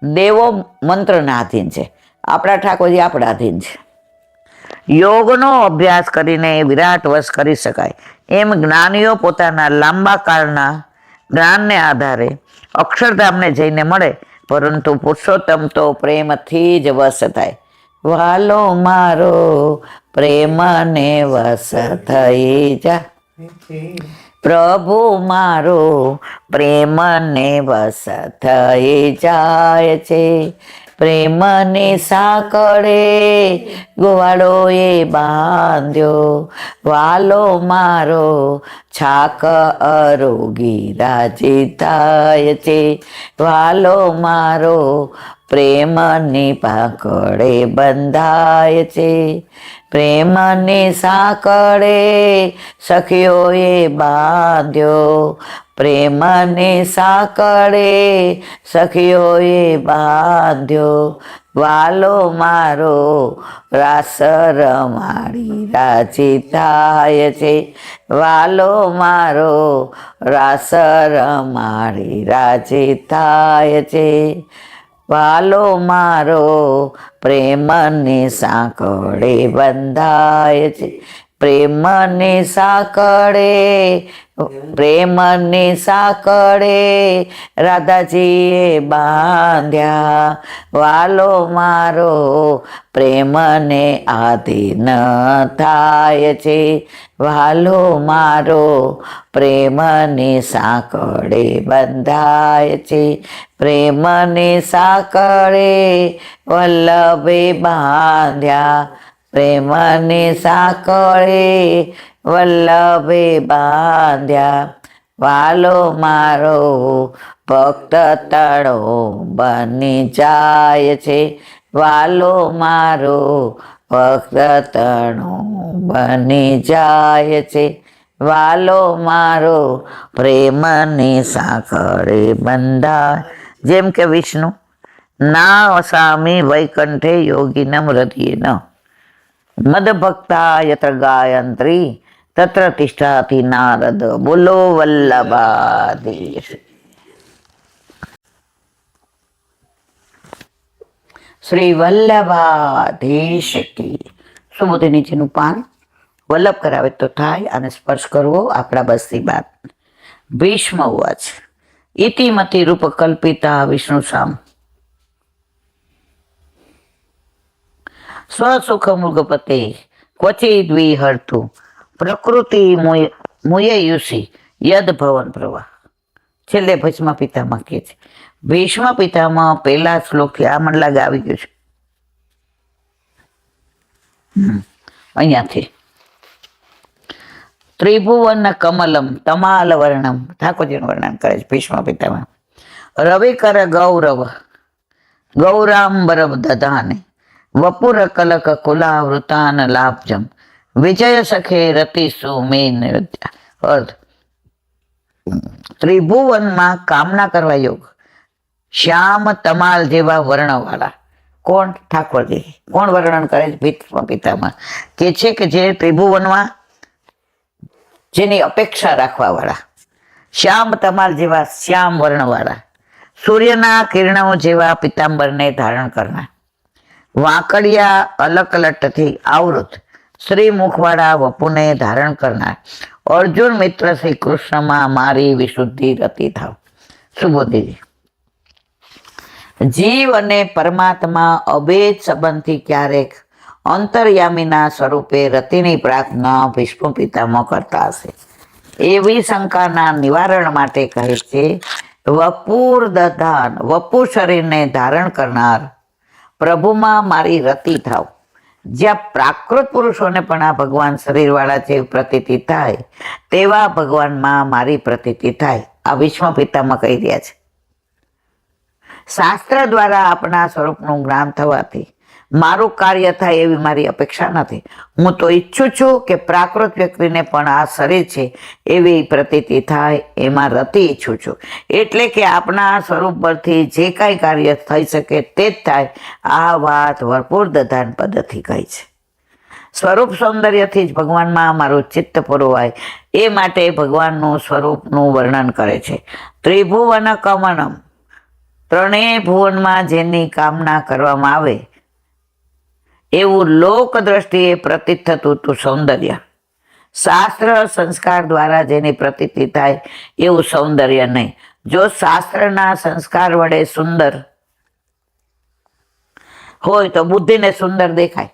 [SPEAKER 1] દેવો મંત્રના આધીન છે, આપણા ઠાકોરજી આપણા આધીન છે. યોગનો અભ્યાસ કરીને વિરાટ વશ કરી શકાય એમ જ્ઞાનીઓ પોતાના લાંબા કાળના જ્ઞાનને આધારે અક્ષરધામને જઈને મળે, પરંતુ પુરુષોત્તમ તો પ્રેમથી જ વશ થાય. વાલો મારો પ્રેમને વશ થઈ જા, પ્રભુ મારો પ્રેમને વશ થઈ જાય છે. પ્રેમને સાંકળે ગોવાળો એ બાંધ્યો, વાલો મારો છાક અરોગી રાજી થાય છે. વાલો મારો પ્રેમની પાકડે બંધાય છે. પ્રેમની સાંકળે સખીઓએ બાંધ્યો, પ્રેમની સાંકળે સખીઓએ બાંધ્યો. વાલો મારો રાસ રમાડી રાજી થાય છે. વાલો મારો રાસ રમાડી રાજી થાય છે. વાલો મારો પ્રેમની સાંકળે બંધાય છે. પ્રેમની સાંકળે, પ્રેમની સાંકળે રાધાજીએ બાંધ્યા. વાલો મારો પ્રેમને આધીન થાય છે. વાલો મારો પ્રેમની સાંકળે બંધાય છે. પ્રેમની સાંકળે વલ્લભે બાંધ્યા. પ્રેમની સાંકળે વલ્લભે બાંધ્યા. વાલો મારો ભક્ત તણો બની જાય છે. વાલો મારો ભક્ત તણો બની જાય છે. વાલો મારો પ્રેમની સાંકળે બંધાય. જેમ કે વિષ્ણુ ના સ્વામી વૈકંઠે યોગીનમ હૃદયેન મદભક્તા યત્ર ગાયંત્રી તત્ર તિષ્ઠાતિ નારદ. બોલો વલ્લભાધીશ. શ્રી વલ્લભાધીશ કી. સુબોધે નીચેનું પાન વલ્લભ કરાવે તો થાય અને સ્પર્શ કરવો આપણા બસની બાત. ભીષ્મ ઉવાચ ઇતિમતિ રૂપ કલ્પિતા વિષ્ણુ સામ સ્વસુખ મૃગપતે ક્વચિદ વિહર્તુ પ્રકૃતિ મુયયુષી યદ ભવન પ્રવાહ. છેલ્લે ભીષ્મ પિતામહ કહે છે. ભીષ્મ પિતામહ પહેલા શ્લોકથી આ મને લાગે આવી ગયું છે અહીંયાથી. ત્રિભુવન કમલમ તમાલ વર્ણમ, ઠાકોરજીનું વર્ણન કરે છે ભીષ્મ પિતામહ. રવિકર ગૌરવ ગૌરાંબર દધાને વપુર કલક કુલાવૃતાન લાભજમ વિજય સખે રતિસુ મેન. અર્થ ત્રિભુવનમાં કામના કરવા યોગ, શ્યામ તમાલ જેવા વર્ણવાળા. કોણ? ઠાકોરજી. કોણ વર્ણન કરે છે? ભીષ્મ પિતામહ કે છે કે જે ત્રિભુવનમાં જેની અપેક્ષા રાખવા વાળા, શ્યામ તમાલ જેવા શ્યામ વર્ણવાળા, સૂર્યના કિરણો જેવા પિતાંબરને ધારણ કરનાર, વાંકડિયા અલકલટથી આવૃત શ્રીમુખવાળા વપુને ધારણ કરનાર, અર્જુન મિત્ર શ્રી કૃષ્ણમાં મારી વિશુદ્ધિ રતિ થાવ. સુબોધીજી. જીવ અને પરમાત્મા અભેદ સંબંધથી ક્યારેક અંતર્યામીના સ્વરૂપે રતિની પ્રાર્થના ભીષ્મ પિતામહ કરતા હશે એવી શંકાના નિવારણ માટે કહે છે વપુર દધાન, વપુ શરીરને ધારણ કરનાર પ્રભુમાં મારી રતિ થાવ. જ્યાં પ્રાકૃત પુરુષોને પણ આ ભગવાન શરીરવાળા જે પ્રતીતિ થાય તેવા ભગવાનમાં મારી પ્રતીતિ થાય. આ ભીષ્મ પિતામહ કહી રહ્યા છે. શાસ્ત્ર દ્વારા આપણા સ્વરૂપનું જ્ઞાન થવાથી મારું કાર્ય થાય એવી મારી અપેક્ષા નથી. હું તો ઈચ્છું છું કે પ્રાકૃત વ્યક્તિને પણ આ શરીર છે એવી પ્રતીતિ થાય, એમાં રતી ઈચ્છું છું. એટલે કે આપણા સ્વરૂપ પરથી જે કાંઈ કાર્ય થઈ શકે તે જ થાય. આ વાત ભરપૂર દધાન પદ્ધતિ કહી છે. સ્વરૂપ સૌંદર્યથી જ ભગવાનમાં મારું ચિત્ત પુરવાય એ માટે ભગવાનનું સ્વરૂપનું વર્ણન કરે છે. ત્રિભુવન કમનમ, ત્રણેય ભુવનમાં જેની કામના કરવામાં આવે એવું લોક દ્રષ્ટિએ પ્રતીત થતું હતું સૌંદર્ય. શાસ્ત્ર સંસ્કાર દ્વારા જેની પ્રતીતિ થાય એવું સૌંદર્ય નહીં. જો શાસ્ત્રના સંસ્કાર વડે સુંદર હોય તો બુદ્ધિને સુંદર દેખાય,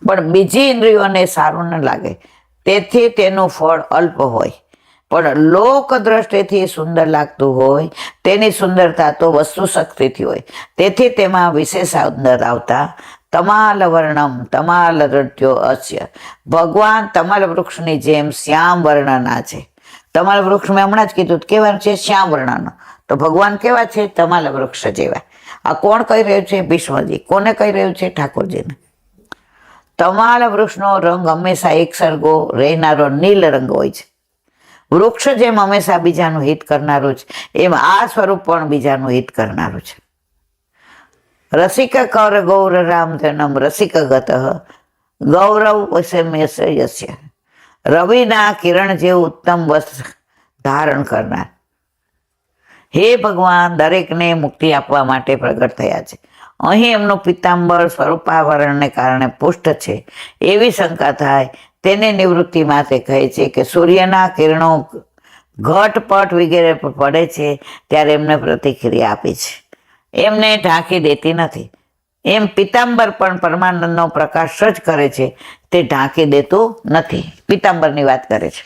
[SPEAKER 1] પણ બીજી ઇન્દ્રિયોને સારું ન લાગે, તેથી તેનું ફળ અલ્પ હોય. પણ લોક દ્રષ્ટિથી સુંદર લાગતું હોય તેની સુંદરતા તો વસ્તુ શક્તિથી હોય. તેથી તેમાં વિશેષ સુંદર આવતા તમાલ વર્ણમ તમાલ નૃત્યો અસ્ય. ભગવાન તમાલ વૃક્ષની જેમ શ્યામ વર્ણના છે. તમાલ વૃક્ષ મેં હમણાં જ કીધું કેવા છે? શ્યામ વર્ણનો. તો ભગવાન કેવા છે? તમાલ વૃક્ષ જેવા. આ કોણ કહી રહ્યું છે? ભીષ્મજી. કોને કહી રહ્યું છે? ઠાકોરજીને. તમાલ વૃક્ષનો રંગ હંમેશા એક સરખો રહેનારો નીલ રંગ હોય છે. વૃક્ષ જેમ હંમેશા બીજાનું હિત કરનારું છે, એમ આ સ્વરૂપ પણ બીજાનું હિત કરનારું છે. રસિક કર ગૌર રામ જનમ રસિક ગત ગૌરવ યસ્ય. રવિના કિરણ જેવું ઉત્તમ વસ્ત્ર ધારણ કરનાર. હે ભગવાન દરેકને મુક્તિ આપવા માટે પ્રગટ થયા છે. અહીં એમનું પિતાંબર સ્વરૂપાવરણને કારણે પુષ્ટ છે એવી શંકા થાય તેને નિવૃત્તિ માટે કહે છે કે સૂર્યના કિરણો ઘટપટ વગેરે પર પડે છે ત્યારે એમને પ્રતિક્રિયા આપે છે, એમને ઢાંકી દેતી નથી. એમ પિતાંબર પણ પરમાનંદનો પ્રકાશ જ કરે છે, તે ઢાંકી દેતું નથી. પિતાંબરની વાત કરે છે.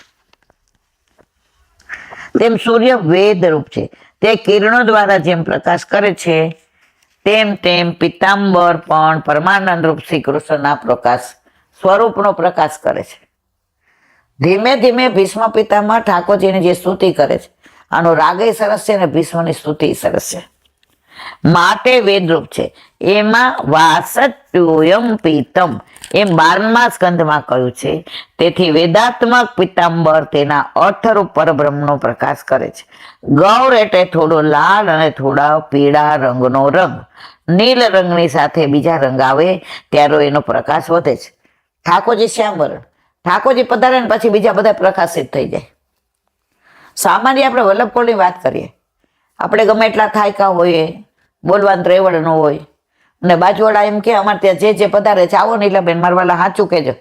[SPEAKER 1] તેમ સૂર્ય વેદ રૂપ છે, તે કિરણો દ્વારા જેમ પ્રકાશ કરે છે તેમ તેમ પિતાંબર પણ પરમાનંદ રૂપ શ્રી કૃષ્ણના પ્રકાશ સ્વરૂપનો પ્રકાશ કરે છે. ધીમે ધીમે ભીષ્મ પિતામહ ઠાકોરજીની જે સ્તુતિ કરે છે, આનો રાગય સરસ છે અને ભીષ્મની સ્તુતિ સરસ છે. માટે વેદરૂપ છે. એમાં વાસત્યુયમ પીતમ એમ 12મા સ્કંધમાં કહ્યું છે. તેથી વેદાત્મક પિતાંબર તેના અર્થરૂપ પરબ્રહ્મનો પ્રકાશ કરે છે. ગૌર એટલે થોડો લાલ અને થોડા પીળા રંગનો રંગ. નીલ રંગની સાથે બીજા રંગ આવે ત્યારે એનો પ્રકાશ વધે છે. ઠાકોરજી શ્યામવર્ણ. ઠાકોરજી પધારે ને પછી બીજા બધા પ્રકાશિત થઈ જાય. સામાન્ય આપણે વલ્લભકોળની વાત કરીએ, આપણે ગમે એટલા થાયકા હોઈએ, બોલવાનું ત્રેવડ ન હોય, અને બાજુવાળા એમ કે અમારે ત્યાં જે પધારે છે આવો નીલાબેન મારા વાલા સાચું કહેજો.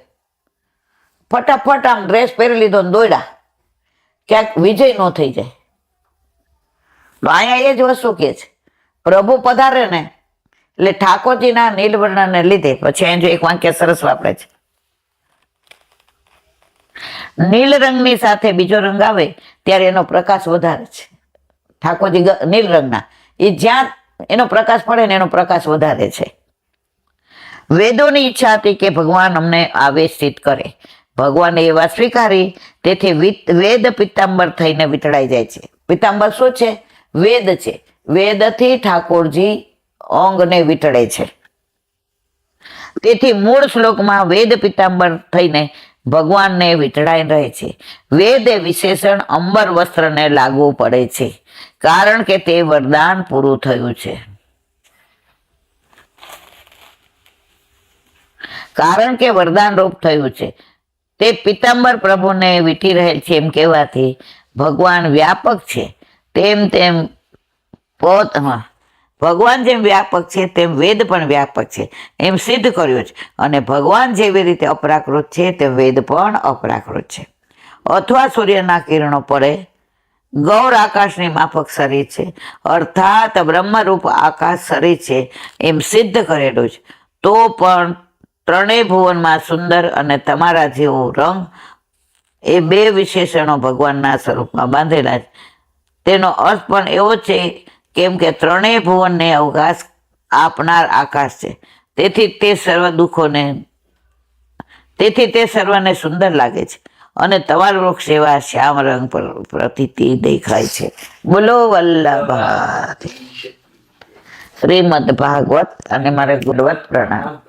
[SPEAKER 1] ફટાફટ આમ ડ્રેસ પહેરી લીધો ને દોડ્યા, ક્યાંક વિજય ન થઈ જાય. તો અહીંયા એ જ વસ્તુ કે છે, પ્રભુ પધારે ને એટલે ઠાકોરજીના નીલવર્ણને લીધે પછી અહીં જો એક વાક્ય સરસ વાપરે છે, નીલ રંગની સાથે બીજો રંગ આવે ત્યારે એનો પ્રકાશ વધારે છે. ઠાકોરજી નીલ રંગના, એ જ્યાં એનો પ્રકાશ પડે ને એનો પ્રકાશ વધારે છે. વેદોની ઈચ્છા હતી કે ભગવાન અમને આવેશિત કરે. ભગવાને એવા સ્વીકારી, તેથી વેદ પિતાંબર થઈને વીંટળાઈ જાય છે. પિતાંબર શું છે? વેદ છે. વેદથી ઠાકોરજી અંગને વીંટળે છે. તેથી મૂળ શ્લોકમાં વેદ પિતાંબર થઈને ભગવાનને વીંટળાઈ રહે છે. વેદ એ વિશેષણ અંબર વસ્ત્રને લાગુ પડે છે, કારણ કે તે વરદાન પૂરું થયું છે. કારણ કે વરદાન રૂપ થયું છે, તે પિતાંબર પ્રભુને વીંટી રહેલ છે એમ કહેવાથી ભગવાન વ્યાપક છે. તેમ ભગવાન જેમ વ્યાપક છે તેમ વેદ પણ વ્યાપક છે એમ સિદ્ધ કર્યું છે. અને ભગવાન જેવી રીતે અપરાકૃત છે તે વેદ પણ અપરાકૃત છે. અથવા સૂર્યના કિરણો પડે ગૌર આકાશની માફક શરીર છે, અર્થાત બ્રહ્મરૂપ આકાશ શરીર છે એમ સિદ્ધ કરેલું છે. તો પણ ત્રણેય ભુવનમાં સુંદર અને તમારા જેવો રંગ એ બે વિશેષણો ભગવાનના સ્વરૂપમાં બાંધેલા છે. તેનો અર્થ પણ એવો છે કેમ કે ત્રણેય ભુવનને અવકાશ આપનાર આકાશ છે. તેથી તે સર્વને સુંદર લાગે છે અને તમારું વૃક્ષ એવા શ્યામ રંગ પર પ્રતીતિ દેખાય છે. બોલો વલ્લભ. શ્રીમદ ભાગવત અને મારે ગુણવત પ્રણામ.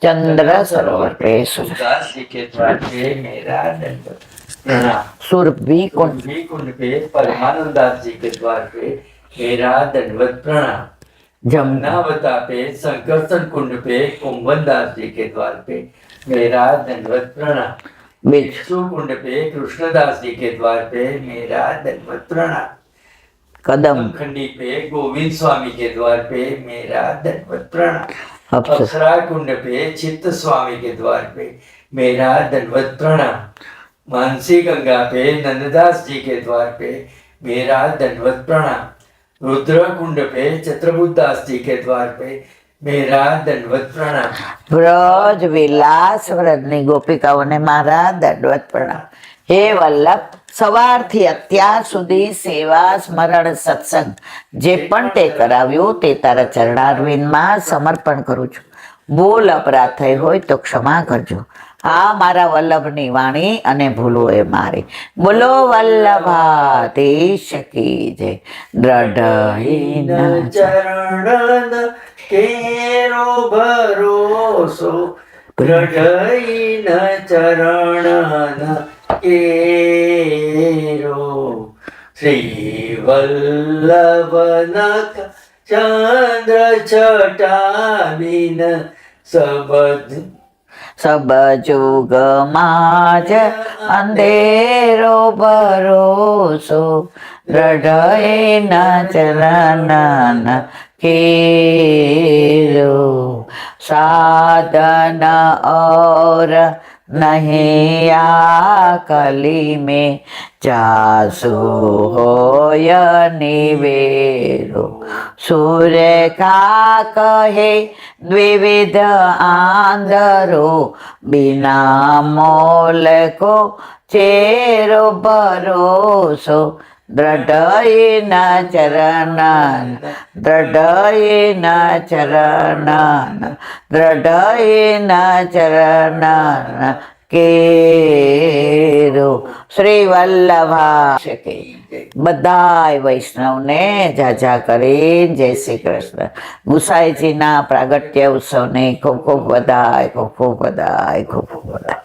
[SPEAKER 1] चंद्र सरोवर पे
[SPEAKER 3] सूरदास जी के द्वार पे मेरा दंडवत प्रणाम.
[SPEAKER 1] सुरभि कुंड
[SPEAKER 3] कुंड कुंड पे परमानंदास जी के द्वार पे मेरा दंडवत प्रणाम.
[SPEAKER 1] जमुना
[SPEAKER 3] जमुनावता पे संकर्षण कुंड पे कुंभनदास जी के द्वार पे मेरा दंडवत प्रणाम.
[SPEAKER 1] बीच
[SPEAKER 3] भिक्षु कुंड पे कृष्णदास जी के द्वार पे मेरा दंडवत प्रणाम.
[SPEAKER 1] कदम
[SPEAKER 3] खंडी पे गोविंद स्वामी के द्वार पे मेरा दंडवत प्रणाम.
[SPEAKER 1] अप्सरा
[SPEAKER 3] अप्सरा कुंड पे चित्त स्वामी के द्वार पे मेरा दंडवत प्रणाम. मानसी गंगा पे नंददास जी के द्वार पे मेरा दंडवत प्रणाम. रुद्र कुंड पे चित्रबुद्धास जी के द्वार पे मेरा दंडवत प्रणाम.
[SPEAKER 1] ब्रज विलास व्रजनी गोपिकाओने मारा दंडवत प्रणाम. हे वल्लभ, સવારથી અત્યાર સુધી સેવા સ્મરણ સત્સંગ જે પણ તે કરાવ્યું તે તારા ચરણારવિંદમાં સમર્પણ કરું છું. ભૂલ અપરાધ થઈ હોય તો ક્ષમા કરજો. આ મારા વલ્લભની વાણી અને ભૂલો એ મારી. બોલો વલ્લભાધીશ કી જય. દ્રઢહીન
[SPEAKER 3] ચરણ કેરો ભરોસો દ્રઢહીન ચરણ કેરો શ્રી વલ્લભનક ચંદ્ર છટાવીન સબદ
[SPEAKER 1] सब जुगમાં જ અંધેરો ભરોસો દ્રઢ ન ચરણ કેરો સાધન और नहीं आकली में जासु होय निवेरो. सूर्य का कहे द्विविध आंधरो बिना मोल को चेरो भरोसो દ્રઢ ન ચરણ દ્રઢ ન ચરણ દ્રઢ ન ચરણ કેરો. શ્રી વલ્લભા બધાય વૈષ્ણવને જાજા કરી જય શ્રી કૃષ્ણ. ગુસાઈજીના પ્રાગટ્ય ઉત્સવને ખૂબ ખૂબ વધાય, ખૂબ ખૂબ વધાય, ખૂબ ખૂબ વધાય.